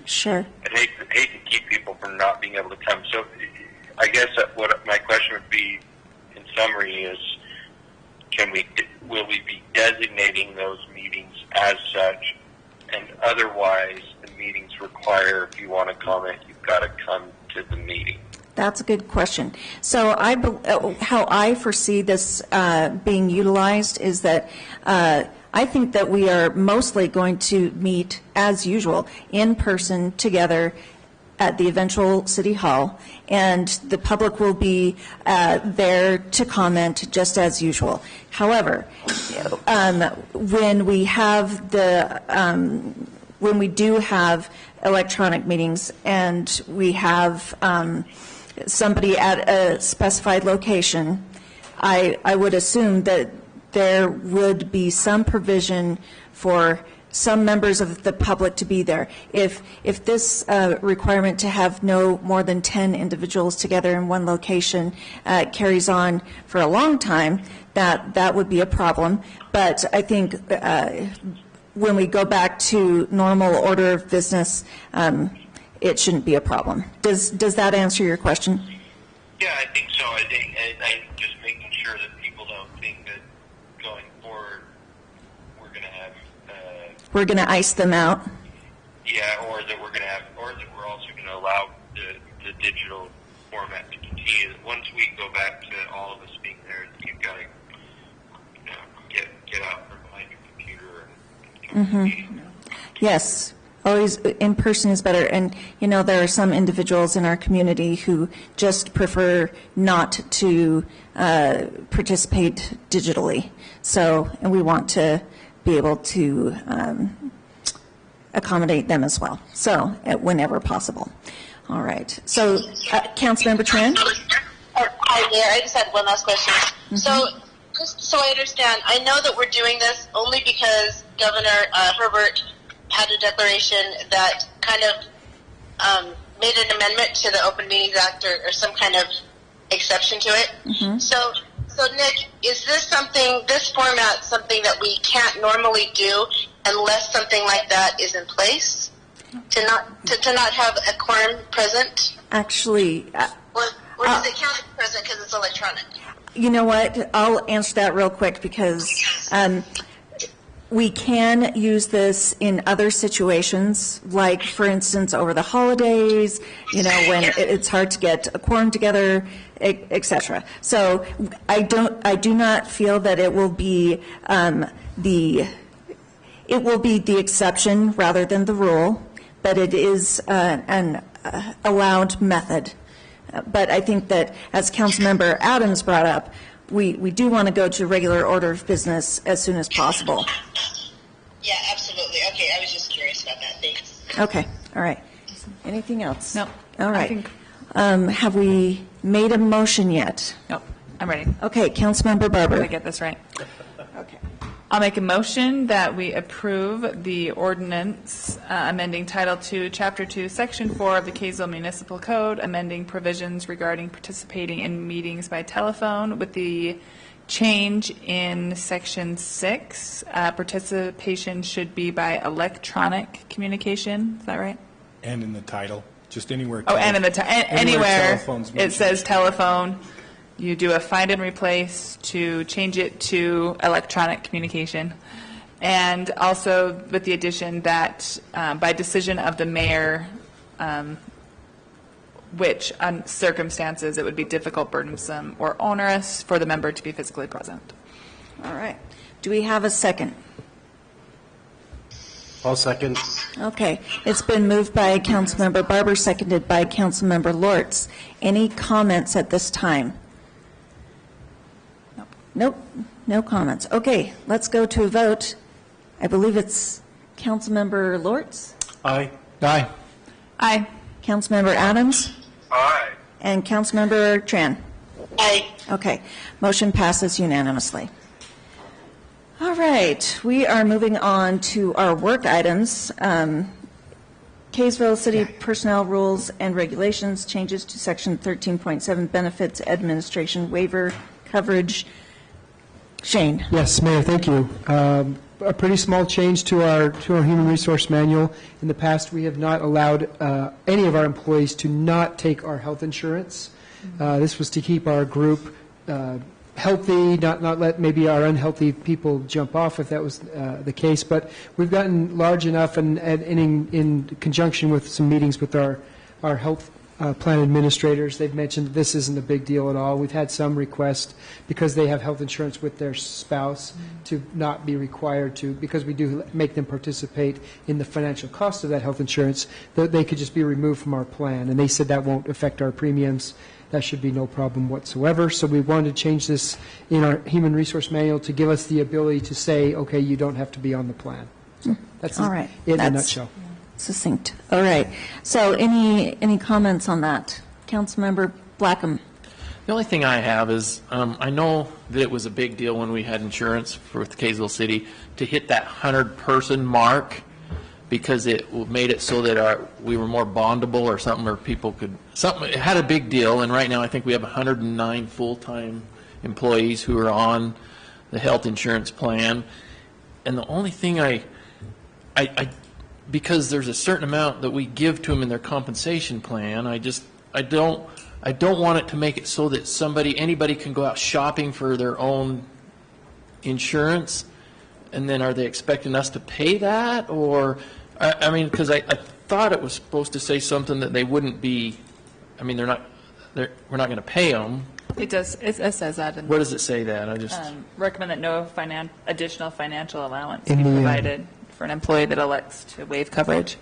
Sure. I'd hate to keep people from not being able to come. So I guess what my question would be, in summary, is will we be designating those meetings as such, and otherwise the meetings require, if you want to comment, you've got to come to the meeting? That's a good question. So how I foresee this being utilized is that I think that we are mostly going to meet, as usual, in person together at the eventual City Hall, and the public will be there to comment just as usual. However, when we do have electronic meetings and we have somebody at a specified location, I would assume that there would be some provision for some members of the public to be there. If this requirement to have no more than 10 individuals together in one location carries on for a long time, that would be a problem. But I think when we go back to normal order of business, it shouldn't be a problem. Does that answer your question? Yeah, I think so. I think I'm just making sure that people don't think that going forward we're going to have we're going to ice them out. Yeah, or that we're also going to allow the digital format to continue. Once we go back to all of us being there, you've got to get out from behind your computer and come to the meeting. Yes. Always in person is better. And, there are some individuals in our community who just prefer not to participate digitally. And we want to be able to accommodate them as well. So, whenever possible. All right. So, Councilmember Tran? Hi, Mayor. I just had one last question. Mm-hmm. So, just so I understand, I know that we're doing this only because Governor Herbert had a declaration that kind of made an amendment to the Open Meetings Act or some kind of exception to it. Mm-hmm. So Nick, is this format something that we can't normally do unless something like that is in place? To not have a quorum present? Actually, or does it count as present because it's electronic? You know what? I'll answer that real quick because we can use this in other situations, like, for instance, over the holidays, when it's hard to get a quorum together, et cetera. So I do not feel that it will be the exception rather than the rule, but it is an allowed method. But I think that, as Councilmember Adams brought up, we do want to go to regular order of business as soon as possible. Yeah, absolutely. Okay, I was just curious about that. Thanks. Okay, all right. Anything else? No. All right. Have we made a motion yet? Nope. I'm ready. Okay, Councilmember Barber. Did I get this right? Okay. I'll make a motion that we approve the ordinance amending Title II, Chapter 2, Section 4 of the Kaysville Municipal Code, amending provisions regarding participating in meetings by telephone with the change in Section 6. Participation should be by electronic communication. Is that right? And in the title, just anywhere. Oh, and in the anywhere it says telephone. You do a find and replace to change it to electronic communication. And also with the addition that by decision of the mayor, which circumstances it would be difficult, burdensome, or onerous for the member to be physically present. All right. Do we have a second? I'll second. Okay. It's been moved by Councilmember Barber, seconded by Councilmember Lortz. Any comments at this time? Nope. No comments. Okay. Let's go to a vote. I believe it's Councilmember Lortz. Aye. Aye. Aye. Councilmember Adams. Aye. And Councilmember Tran. Aye. Okay. Motion passes unanimously. All right. We are moving on to our work items. Kaysville City Personnel Rules and Regulations, changes to Section 13.7 Benefits Administration Waiver Coverage. Shane. Yes, Mayor, thank you. a pretty small change to our human resource manual. In the past, we have not allowed any of our employees to not take our health insurance. This was to keep our group healthy, not let maybe our unhealthy people jump off if that was the case. But we've gotten large enough, and in conjunction with some meetings with our health plan administrators, they've mentioned that this isn't a big deal at all. We've had some requests, because they have health insurance with their spouse, to not be required to, because we do make them participate in the financial cost of that health insurance, that they could just be removed from our plan. And they said that won't affect our premiums. That should be no problem whatsoever. So we wanted to change this in our human resource manual to give us the ability to say, okay, you don't have to be on the plan. So that's All right. it in a That's nutshell. Succinct. All right. So any comments on that? Councilmember Blackham. The only thing I have is, I know that it was a big deal when we had insurance with Kaysville City to hit that 100-person mark, because it made it so that we were more bondable or something, or people could, it had a big deal. And right now I think we have 109 full-time employees who are on the health insurance plan. And the only thing because there's a certain amount that we give to them in their compensation plan, I don't want it to make it so that anybody can go out shopping for their own insurance, and then are they expecting us to pay that? Or, I mean, because I thought it was supposed to say something that they wouldn't be, I mean, we're not going to pay them. It does, it says that. Where does it say that? I just Recommend that no additional financial allowance In be the, provided for an employee that elects to waive coverage.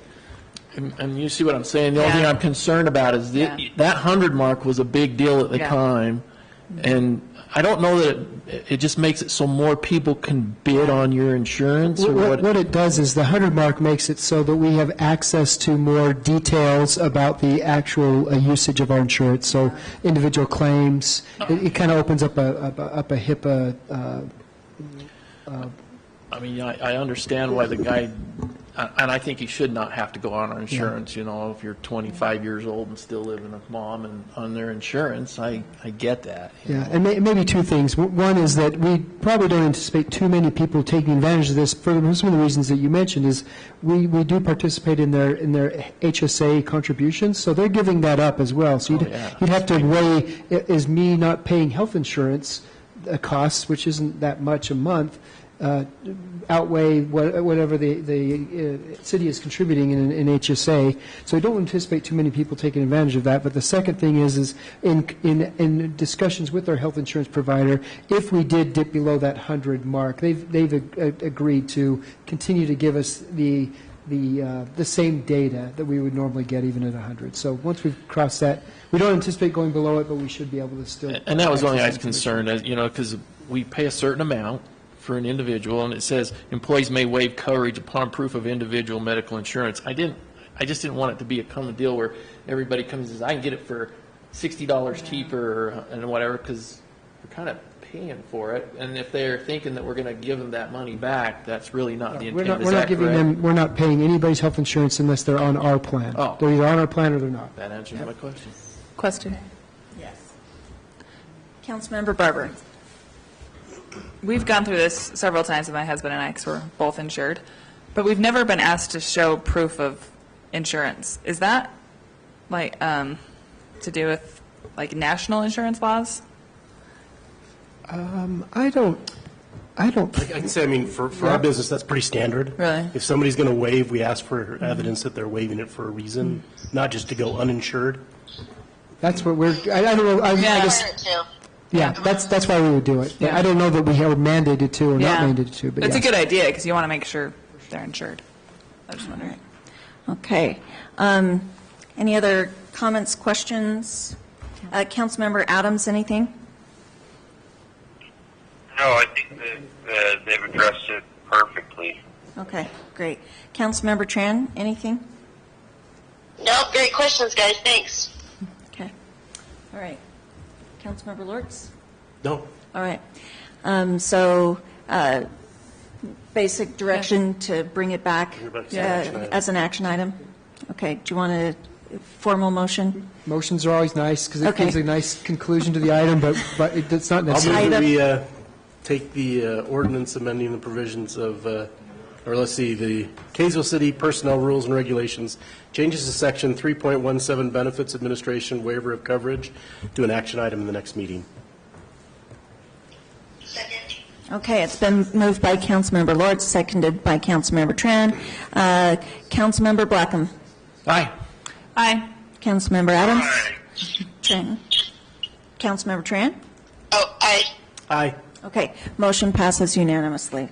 and you see what I'm saying? The only thing I'm concerned about is that 100 mark was a big deal at the time, and I don't know that it just makes it so more people can bid on your insurance. Or What it does is the 100 mark makes it so that we have access to more details about the actual usage of our insurance. So individual claims, it kind of opens up a HIPAA. I mean, I understand why the guy, and I think he should not have to go on our insurance, you know, if you're 25 years old and still living with mom and on their insurance, I get that. Yeah, and maybe two things. One is that we probably don't anticipate too many people taking advantage of this. For some of the reasons that you mentioned is we do participate in their HSA contributions, so they're giving that up as well. So you'd have to weigh, is me not paying health insurance costs, which isn't that much a month, outweigh whatever the city is contributing in HSA. So I don't anticipate too many people taking advantage of that. But the second thing is in discussions with our health insurance provider, if we did dip below that 100 mark, they've agreed to continue to give us the same data that we would normally get even at 100. So once we've crossed that, we don't anticipate going below it, but we should be able to still. And that was the only I was concerned, you know, because we pay a certain amount for an individual, and it says employees may waive coverage upon proof of individual medical insurance. I just didn't want it to be a common deal where everybody comes and says, I can get it for $60 cheaper and whatever, because we're kind of paying for it. And if they're thinking that we're going to give them that money back, that's really not the intent. We're not paying anybody's health insurance unless they're on our plan. Oh. They're either on our plan or they're not. That answers my question. Question. Yes. Councilmember Barber. We've gone through this several times with my husband and I, because we're both insured, but we've never been asked to show proof of insurance. Is that like to do with like national insurance laws? I don't. I can say, I mean, for our business, that's pretty standard. Really? If somebody's going to waive, we ask for evidence that they're waiving it for a reason, not just to go uninsured. That's what we're. I don't know. I guess. Yeah, that's why we would do it. I don't know that we are mandated to or not mandated to, but it's yes. a good idea because you want to make sure they're insured. I was just wondering. Okay. Any other comments, questions? Councilmember Adams, anything? No, I think that they've addressed it perfectly. Okay, great. Councilmember Tran, anything? No, great questions, guys. Thanks. Okay. All right. Councilmember Lortz? No. All right. Basic direction to bring it back as an action item? Okay. Do you want a formal motion? Motions are always nice because it gives a nice conclusion to the item, but it's not I'll necessary. move that we take the ordinance amending the provisions of, the Kaysville City Personnel Rules and Regulations, changes to Section 3.17 Benefits Administration Waiver of Coverage, to an action item in the next meeting. Okay, it's been moved by Councilmember Lord, seconded by Councilmember Tran. Councilmember Blackham. Aye. Aye. Councilmember Adams. Tran. Councilmember Tran. Oh, aye. Aye. Okay, motion passes unanimously.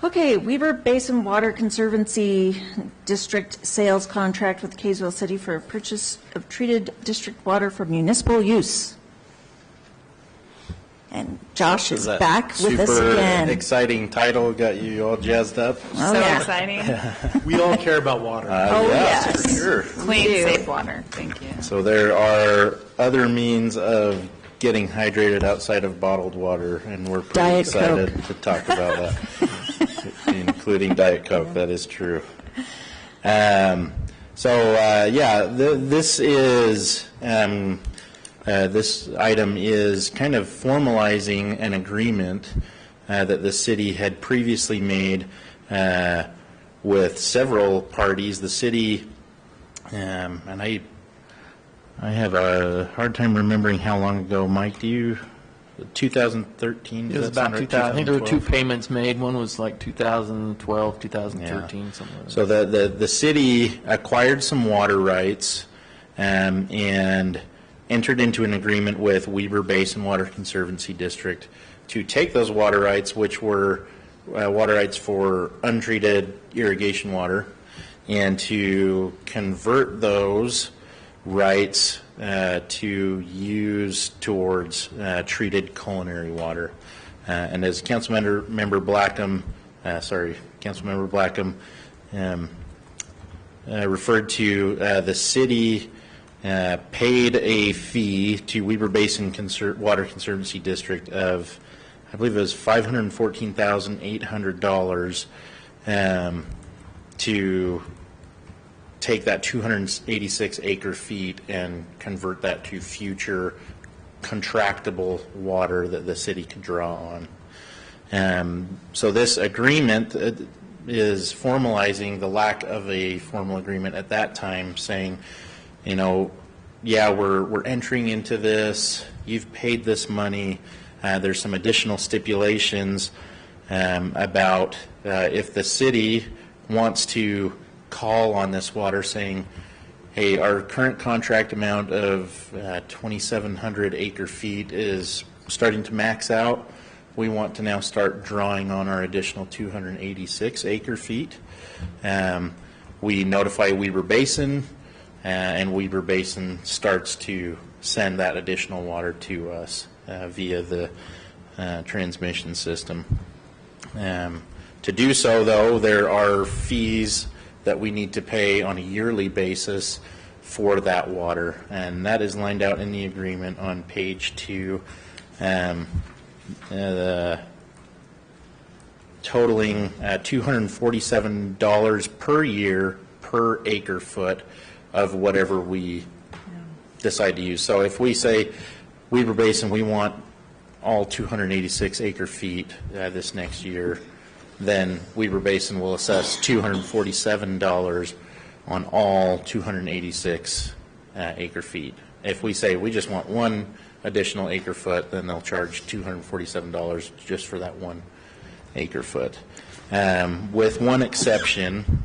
Okay, Weber Basin Water Conservancy District sales contract with Kaysville City for purchase of treated district water for municipal use. And Josh is back with us again. Super exciting title, got you all jazzed up. Oh, So yeah. exciting. We all care about water. Oh, Yeah, yes. for sure. Clean, safe water. Thank you. So there are other means of getting hydrated outside of bottled water, and we're pretty Diet excited Coke. to talk about that, including Diet Coke. That is true. This item is kind of formalizing an agreement that the city had previously made with several parties. The city, and I have a hard time remembering how long ago. Mike, do you? 2013? It was about 2000. I think there were two payments made. One was like 2012, 2013, something like that. So the city acquired some water rights and entered into an agreement with Weber Basin Water Conservancy District to take those water rights, which were water rights for untreated irrigation water, and to convert those rights to use towards treated culinary water. And as Councilmember Blackham referred to, the city paid a fee to Weber Basin Water Conservancy District of, I believe it was $514,800 to take that 286 acre feet and convert that to future contractable water that the city could draw on. So this agreement is formalizing the lack of a formal agreement at that time, saying, you know, yeah, we're entering into this, you've paid this money, there's some additional stipulations about if the city wants to call on this water, saying, hey, our current contract amount of 2,700 acre feet is starting to max out. We want to now start drawing on our additional 286 acre feet. We notify Weber Basin, and Weber Basin starts to send that additional water to us via the transmission system. To do so, though, there are fees that we need to pay on a yearly basis for that water, and that is lined out in the agreement on page 2, totaling $247 per year per acre foot of whatever we decide to use. So if we say, Weber Basin, we want all 286 acre feet this next year, then Weber Basin will assess $247 on all 286 acre feet. If we say we just want one additional acre foot, then they'll charge $247 just for that 1 acre foot. With one exception,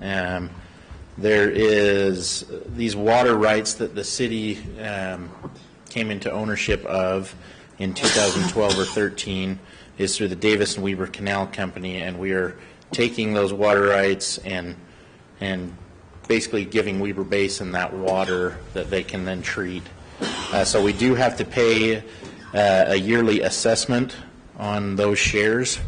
there is these water rights that the city came into ownership of in 2012 or 13 is through the Davis and Weber Canal Company, and we are taking those water rights and basically giving Weber Basin that water that they can then treat. So we do have to pay a yearly assessment on those shares,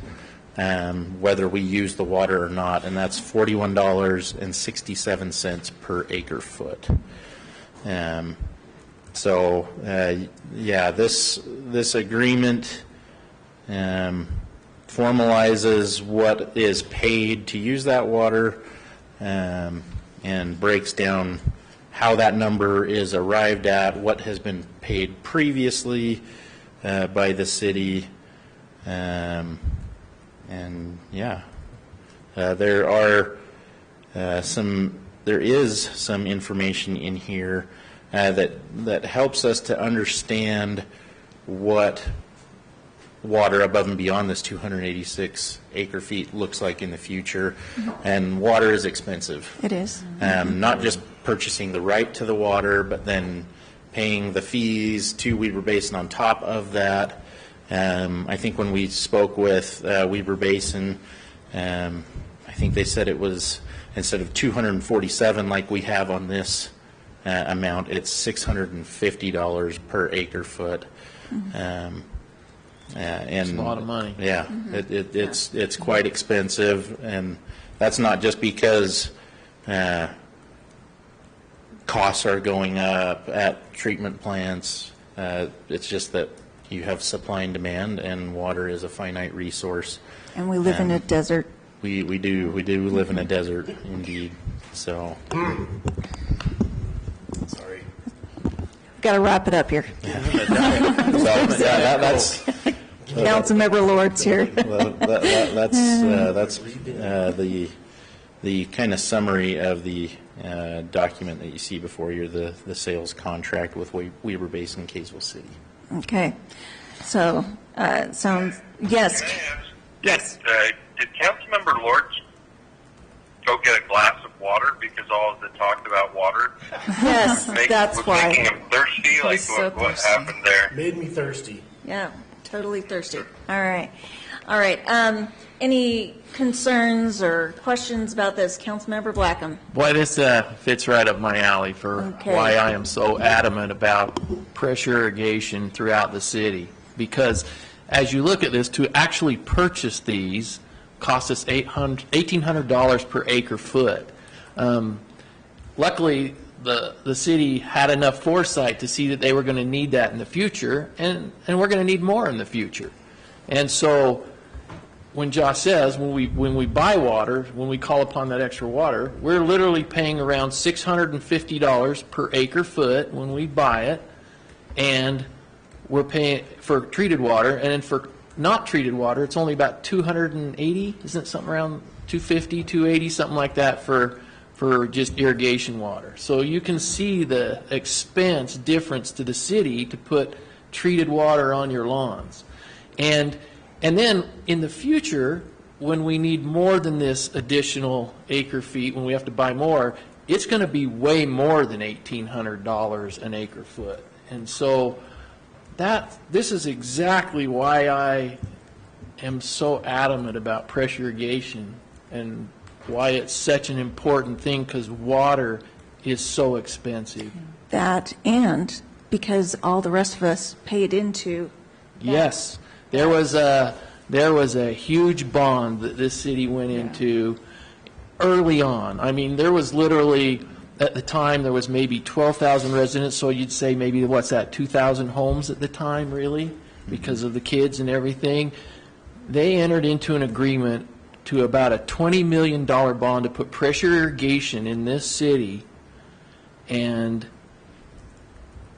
whether we use the water or not, and that's $41.67 per acre foot. This agreement formalizes what is paid to use that water and breaks down how that number is arrived at, what has been paid previously by the city, And yeah, there is some information in here that helps us to understand what water above and beyond this 286 acre feet looks like in the future. And water is expensive. It is. Not just purchasing the right to the water, but then paying the fees to Weber Basin on top of that. I think when we spoke with Weber Basin, I think they said it was, instead of 247 like we have on this amount, it's $650 per acre foot. And It's a lot of money. Yeah, it's quite expensive, and that's not just because costs are going up at treatment plants. It's just that you have supply and demand, and water is a finite resource. And we live in a desert. We do live in a desert, indeed. So, sorry. Got to wrap it up here. That's Councilmember Lord's here. that's the kind of summary of the document that you see before you, the sales contract with Weber Basin, Kaysville City. Okay. So, sounds, yes. Yes. Did Councilmember Lords go get a glass of water because all of the talk about water? Yes, that's was why. making him thirsty? Like, so what thirsty. happened there? Made me thirsty. Yeah, totally thirsty. All right. All right. Any concerns or questions about this? Councilmember Blackham? Boy, this fits right up my alley for Okay. why I am so adamant about pressure irrigation throughout the city. Because as you look at this, to actually purchase these cost us $1,800 per acre foot. Luckily, the city had enough foresight to see that they were going to need that in the future, and we're going to need more in the future. And so when Josh says, when we buy water, when we call upon that extra water, we're literally paying around $650 per acre foot when we buy it, and we're paying for treated water, and then for not treated water, it's only about 280, isn't it something around 250, 280, something like that for just irrigation water. So you can see the expense difference to the city to put treated water on your lawns. And then in the future, when we need more than this additional acre feet, when we have to buy more, it's going to be way more than $1,800 an acre foot. And so this is exactly why I am so adamant about pressure irrigation and why it's such an important thing, because water is so expensive. That, and because all the rest of us paid into. Yes, there was a huge bond that this city went into early on. I mean, there was literally, at the time, there was maybe 12,000 residents, so you'd say maybe, 2,000 homes at the time, really, because of the kids and everything. They entered into an agreement to about a $20 million bond to put pressure irrigation in this city, and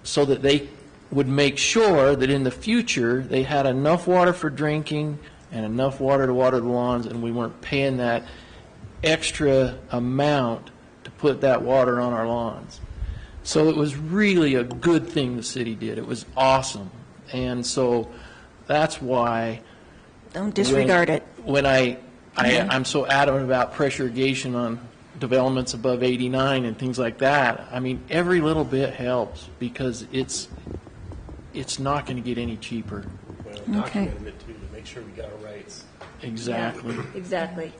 so that they would make sure that in the future they had enough water for drinking and enough water to water the lawns, and we weren't paying that extra amount to put that water on our lawns. So it was really a good thing the city did. It was awesome. And so that's why Don't disregard it. when I'm so adamant about pressure irrigation on developments above 89 and things like that. I mean, every little bit helps, because it's not going to get any cheaper. Well, Okay. documenting it too, to make sure we got our rights. Exactly. Yeah, exactly.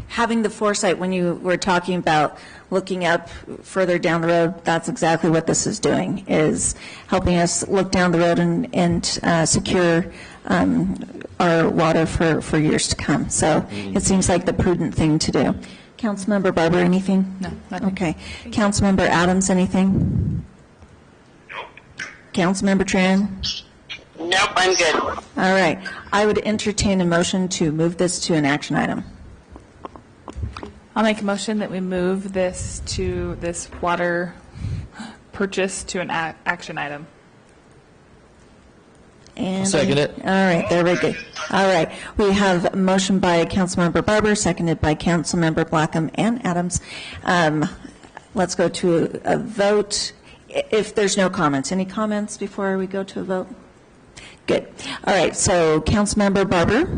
Having the foresight, when you were talking about looking up further down the road, that's exactly what this is doing, is helping us look down the road and secure our water for years to come. So it seems like the prudent thing to do. Councilmember Barber, anything? No, nothing. Okay. Councilmember Adams, anything? Nope. Councilmember Tran? Nope, I'm good. All right. I would entertain a motion to move this to an action item. I'll make a motion that we move this water purchase to an action item. And Second it. All right, there we go. All right, we have a motion by Councilmember Barber, seconded by Councilmember Blackham and Adams. Let's go to a vote. If there's no comments, any comments before we go to a vote? Good. All right, so Councilmember Barber?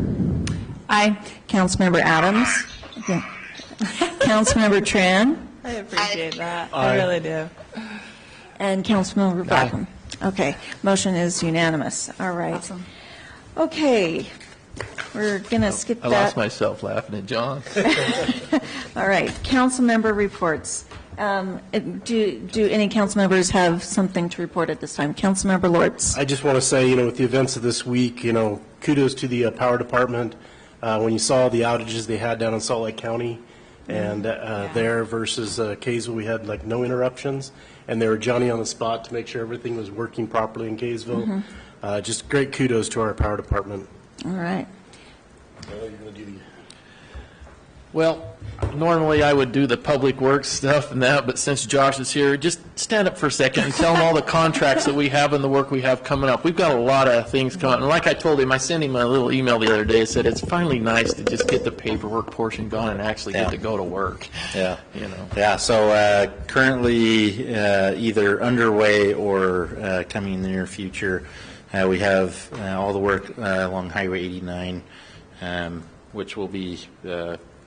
Aye. Councilmember Adams? Okay. Councilmember Tran? I appreciate that. I really do. And Councilmember Blackham? Okay, motion is unanimous. All right. Awesome. Okay, we're going to skip I that. lost myself laughing at John. All right, council member reports. Do any council members have something to report at this time? Councilmember Lords. I just want to say, with the events of this week, kudos to the power department. When you saw the outages they had down in Salt Lake County, and there versus Kaysville, we had like no interruptions, and they were Johnny on the spot to make sure everything was working properly in Kaysville. Just great kudos to our power department. All right. Well, normally I would do the public works stuff and that, but since Josh is here, just stand up for a second and tell him all the contracts that we have and the work we have coming up. We've got a lot of things coming. And like I told him, I sent him a little email the other day. I said, it's finally nice to just get the paperwork portion gone and actually get to go to work. Yeah. Yeah, So currently either underway or coming in the near future, we have all the work along Highway 89, which will be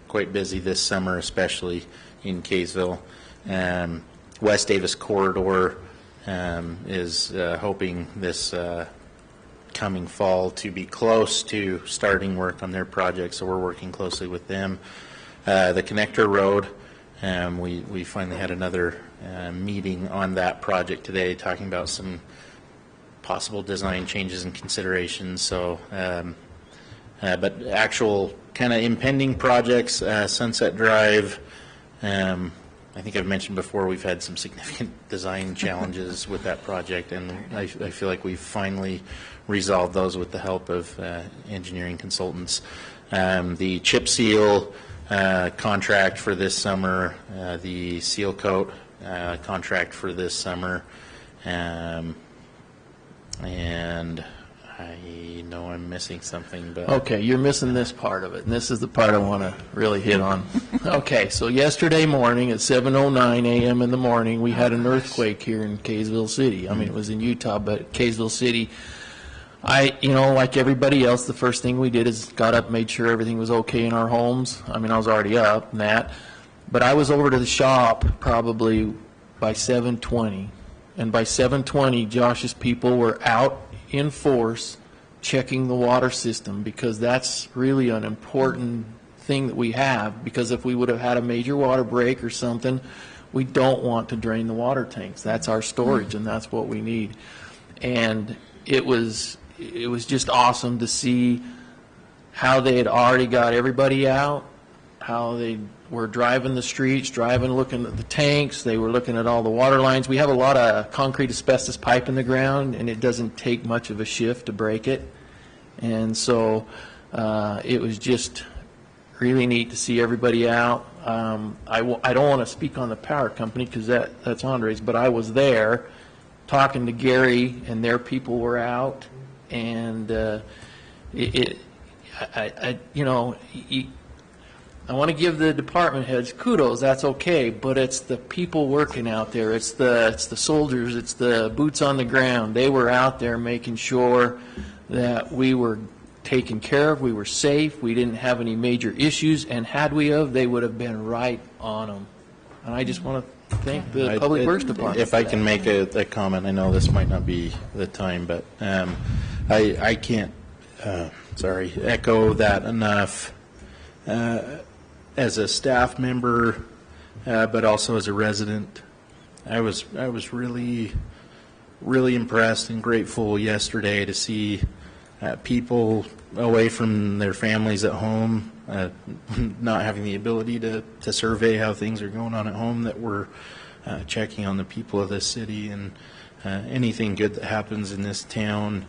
quite busy this summer, especially in Kaysville. West Davis Corridor is hoping this coming fall to be close to starting work on their project, so we're working closely with them. The Connector Road, we finally had another meeting on that project today, talking about some possible design changes and considerations. So, but actual kind of impending projects, Sunset Drive, I think I've mentioned before, we've had some significant design challenges with that project, and I feel like we've finally resolved those with the help of engineering consultants. The chip seal contract for this summer, the seal coat contract for this summer, and I know I'm missing something, but... Okay, you're missing this part of it, and this is the part I want to really hit on. Okay, so yesterday morning at 7:09 a.m. in the morning, we had an earthquake here in Kaysville City. I mean, it was in Utah, but Kaysville City, like everybody else, the first thing we did is got up, made sure everything was okay in our homes. I mean, I was already up and that, but I was over to the shop probably by 7:20, and by 7:20, Josh's people were out in force checking the water system, because that's really an important thing that we have, because if we would have had a major water break or something, we don't want to drain the water tanks. That's our storage, and that's what we need. And it was just awesome to see how they had already got everybody out, how they were driving the streets, looking at the tanks. They were looking at all the water lines. We have a lot of concrete asbestos pipe in the ground, and it doesn't take much of a shift to break it. And so it was just really neat to see everybody out. I don't want to speak on the power company because that's Andre's, but I was there talking to Gary, and their people were out, and I want to give the department heads kudos. That's okay, but it's the people working out there. It's the soldiers. It's the boots on the ground. They were out there making sure that we were taken care of. We were safe. We didn't have any major issues, and had we have, they would have been right on them. And I just want to thank the Public Works Department. If I can make a comment, I know this might not be the time, but I can't echo that enough. As a staff member, but also as a resident, I was really impressed and grateful yesterday to see people away from their families at home, not having the ability to survey how things are going on at home, that were checking on the people of this city, and anything good that happens in this town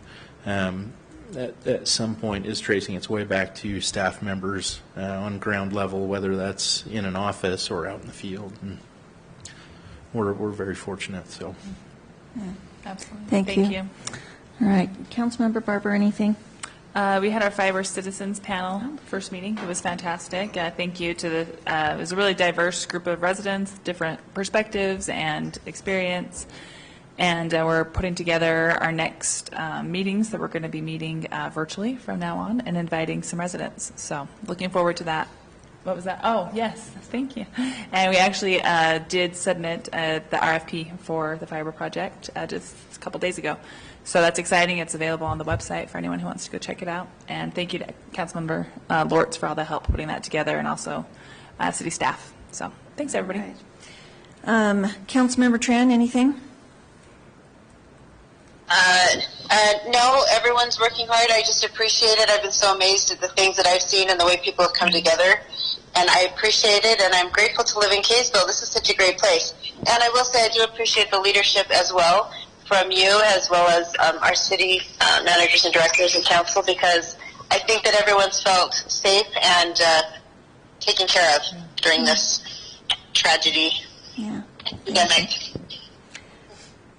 at some point is tracing its way back to staff members on ground level, whether that's in an office or out in the field. And we're very fortunate. So, Absolutely. Thank you. All right, Councilmember Barber, anything? We had our Fiber Citizens panel, first meeting. It was fantastic. Thank you to the, it was a really diverse group of residents, different perspectives and experience. And we're putting together our next meetings that we're going to be meeting virtually from now on and inviting some residents. So looking forward to that. What was that? Oh, yes, thank you. And we actually did submit the RFP for the fiber project just a couple days ago. So that's exciting. It's available on the website for anyone who wants to go check it out. And thank you to Councilmember Lortz for all the help putting that together, and also city staff. So thanks, everybody. Councilmember Tran, anything? No, everyone's working hard. I just appreciate it. I've been so amazed at the things that I've seen and the way people have come together. And I appreciate it, and I'm grateful to live in Kaysville. This is such a great place. And I will say I do appreciate the leadership as well from you, as well as our city managers and directors and council, because I think that everyone's felt safe and taken care of during this tragedy. Yeah. Pandemic.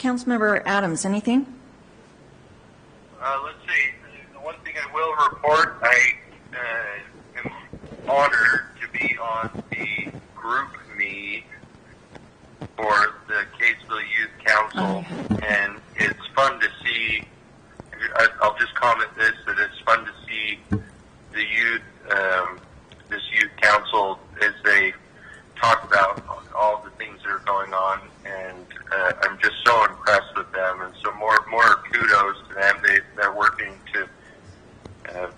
Councilmember Adams, anything? Let's see. The one thing I will report, I am honored to be on the group meet for the Kaysville Youth Council, and it's fun to see. I'll just comment this: that it's fun to see the youth, this youth council, as they talk about all the things that are going on, and I'm just so impressed with them. And so more kudos to them. They're working to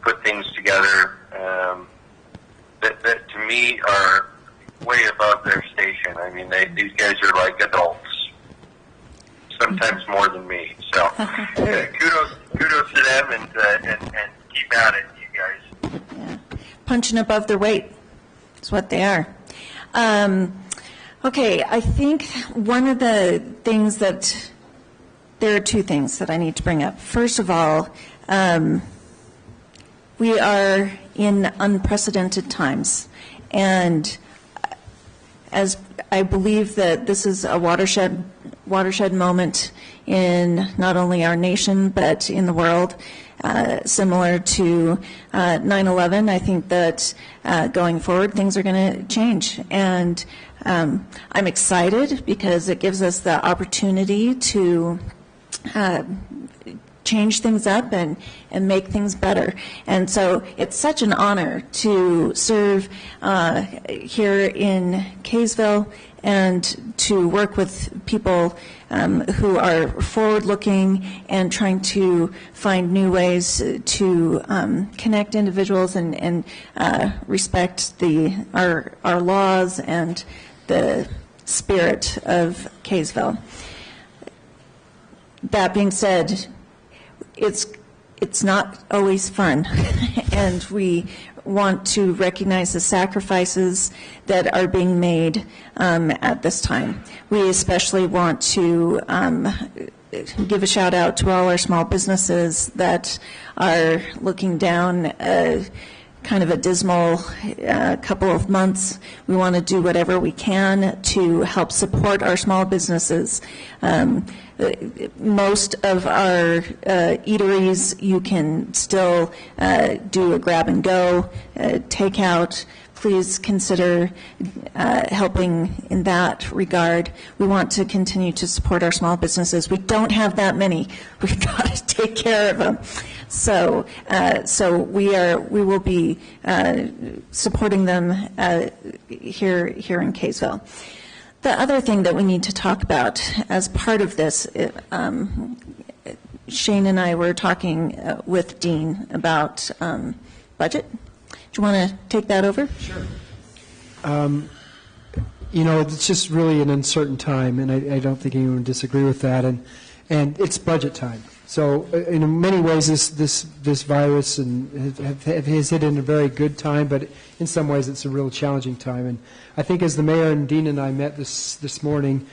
put things together that to me are way above their station. I mean, these guys are like adults, sometimes more than me. So kudos to them, and keep at it, you guys. Yeah. Punching above their weight. That's what they are. Okay, I think one of the things that, there are two things that I need to bring up. First of all, we are in unprecedented times, and as I believe that this is a watershed moment in not only our nation but in the world, similar to 9/11. I think that going forward things are going to change, and I'm excited because it gives us the opportunity to change things up and make things better. And so it's such an honor to serve here in Kaysville and to work with people who are forward-looking and trying to find new ways to connect individuals and respect our laws and the spirit of Kaysville. That being said, it's not always fun, and we want to recognize the sacrifices that are being made at this time. We especially want to give a shout out to all our small businesses that are looking down kind of a dismal couple of months. We want to do whatever we can to help support our small businesses. Most of our eateries, you can still do a grab and go, takeout. Please consider helping in that regard. We want to continue to support our small businesses. We don't have that many. We've got to take care of them. So we will be supporting them here in Kaysville. The other thing that we need to talk about as part of this, Shane and I were talking with Dean about budget. Do you want to take that over? Sure. It's just really an uncertain time, and I don't think anyone would disagree with that. And it's budget time. So in many ways, this virus has hit in a very good time, but in some ways it's a real challenging time. And I think as the mayor and Dean and I met this morning,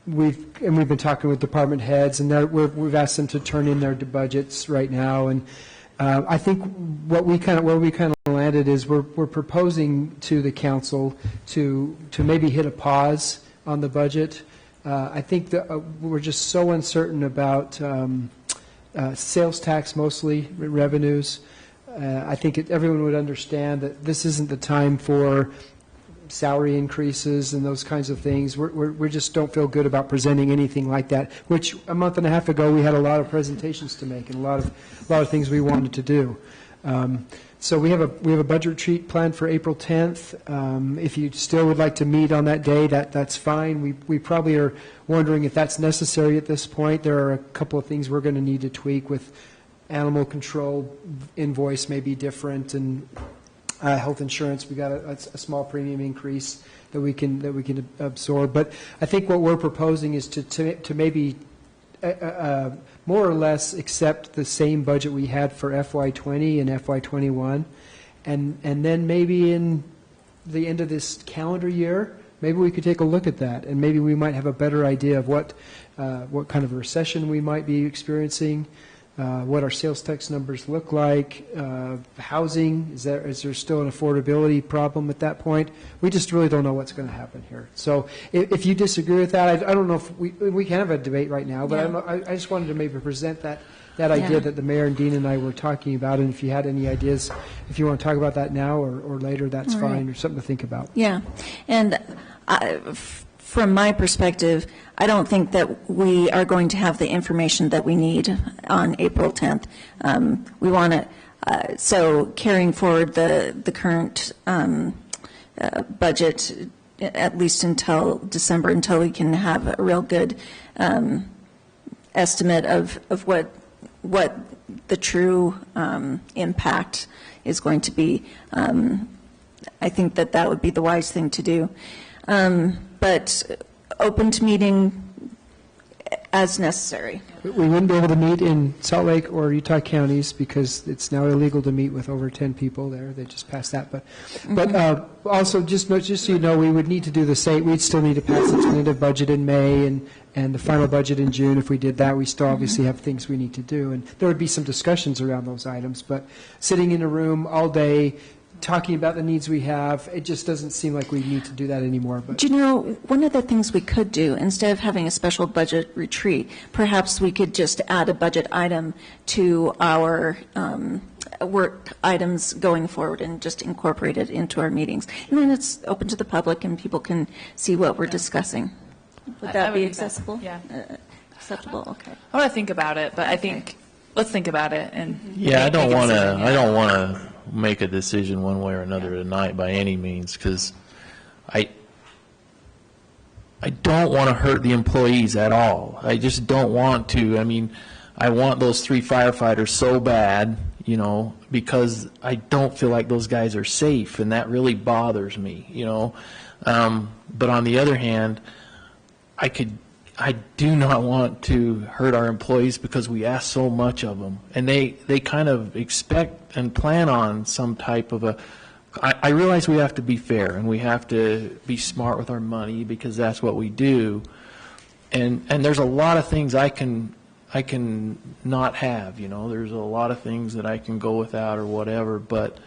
we've been talking with department heads, and we've asked them to turn in their budgets right now. And I think where we kind of landed is we're proposing to the council to maybe hit a pause on the budget. I think that we're just so uncertain about sales tax mostly, revenues. I think everyone would understand that this isn't the time for salary increases and those kinds of things. We just don't feel good about presenting anything like that, which a month and a half ago, we had a lot of presentations to make and a lot of things we wanted to do. So we have a budget retreat planned for April 10th. If you still would like to meet on that day, that's fine. We probably are wondering if that's necessary at this point. There are a couple of things we're going to need to tweak with animal control invoice may be different, and health insurance, we got a small premium increase that we can absorb. But I think what we're proposing is to maybe more or less accept the same budget we had for FY20 and FY21, and then maybe in the end of this calendar year, maybe we could take a look at that, and maybe we might have a better idea of what kind of a recession we might be experiencing, what our sales tax numbers look like, housing, is there still an affordability problem at that point? We just really don't know what's going to happen here. So if you disagree with that, I don't know if we can have a debate right now, but yeah. I just wanted to maybe present that idea that the mayor and Dean and I were talking about, and if you had any ideas, if you want to talk about that now or later, that's all fine, right. Or something to think about. Yeah, and from my perspective, I don't think that we are going to have the information that we need on April 10th. We want to, so carrying forward the current budget, at least until December, until we can have a real good estimate of what the true impact is going to be. I think that would be the wise thing to do. But open to meeting as necessary. We wouldn't be able to meet in Salt Lake or Utah counties because it's now illegal to meet with over 10 people there. They just passed that. But also, just so you know, we would need to do the same. We'd still need to pass the tentative budget in May and the final budget in June. If we did that, we still obviously have things we need to do. And there would be some discussions around those items. But sitting in a room all day, talking about the needs we have, it just doesn't seem like we need to do that anymore. But do you know, one of the things we could do, instead of having a special budget retreat, perhaps we could just add a budget item to our work items going forward and just incorporate it into our meetings. And then it's open to the public and people can see what we're discussing. Would that be accessible? Yeah. Acceptable? Okay. I want to think about it, but I think, let's think about it. And yeah, I don't want to make a decision one way or another tonight by any means, because I don't want to hurt the employees at all. I just don't want to. I mean, I want those 3 firefighters so bad, you know, because I don't feel like those guys are safe, and that really bothers me, you know. But on the other hand, I do not want to hurt our employees because we ask so much of them, and they kind of expect and plan on some type of I realize we have to be fair and we have to be smart with our money because that's what we do, and there's a lot of things I can not have, you know. There's a lot of things that I can go without or whatever, but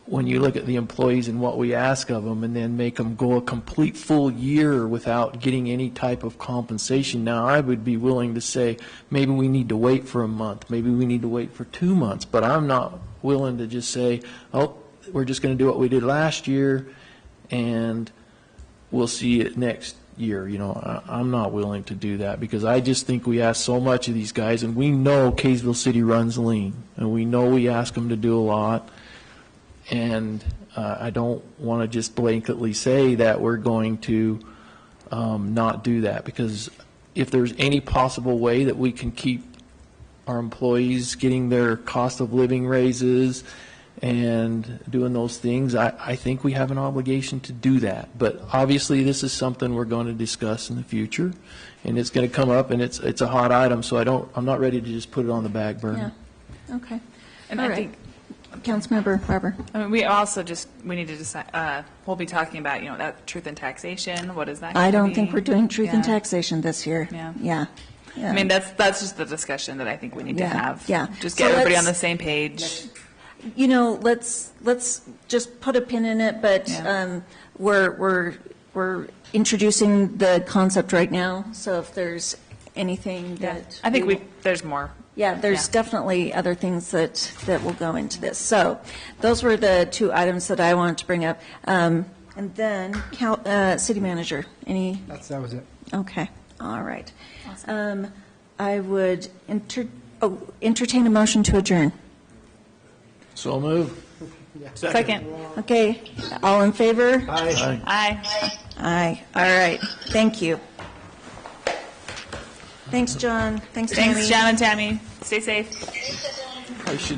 when you look at the employees and what we ask of them and then make them go a complete full year without getting any type of compensation, now I would be willing to say maybe we need to wait for a month, maybe we need to wait for 2 months, but I'm not willing to just say, oh, we're just going to do what we did last year and we'll see it next year. You know, I'm not willing to do that because I just think we ask so much of these guys, and we know Kaysville City runs lean, and we know we ask them to do a lot. And I don't want to just blanketly say that we're going to not do that, because if there's any possible way that we can keep our employees getting their cost of living raises and doing those things, I think we have an obligation to do that. But obviously this is something we're going to discuss in the future, and it's going to come up, and it's a hot item, so I'm not ready to just put it on the back burner. Yeah. Okay. And all I right. think Councilmember Barber. I mean, we need to decide, we'll be talking about, you know, that truth in taxation. What is that? I don't think we're doing truth in taxation this year. Yeah. I mean, that's just the discussion that I think we need to have. Yeah. Just get everybody on the same page. You know, let's just put a pin in it, but we're introducing the concept right now. So if there's anything that I think there's more Yeah, there's Yeah. definitely other things that will go into this. So those were the two items that I wanted to bring up. And then, city manager, any? That was it. Okay, all right. I would entertain a motion to adjourn. So move. Second. Okay, all in favor? Aye. Aye. Aye, all right, thank you. Thanks, John. Thanks, Tammy. Thanks, John and Tammy. Stay safe. I should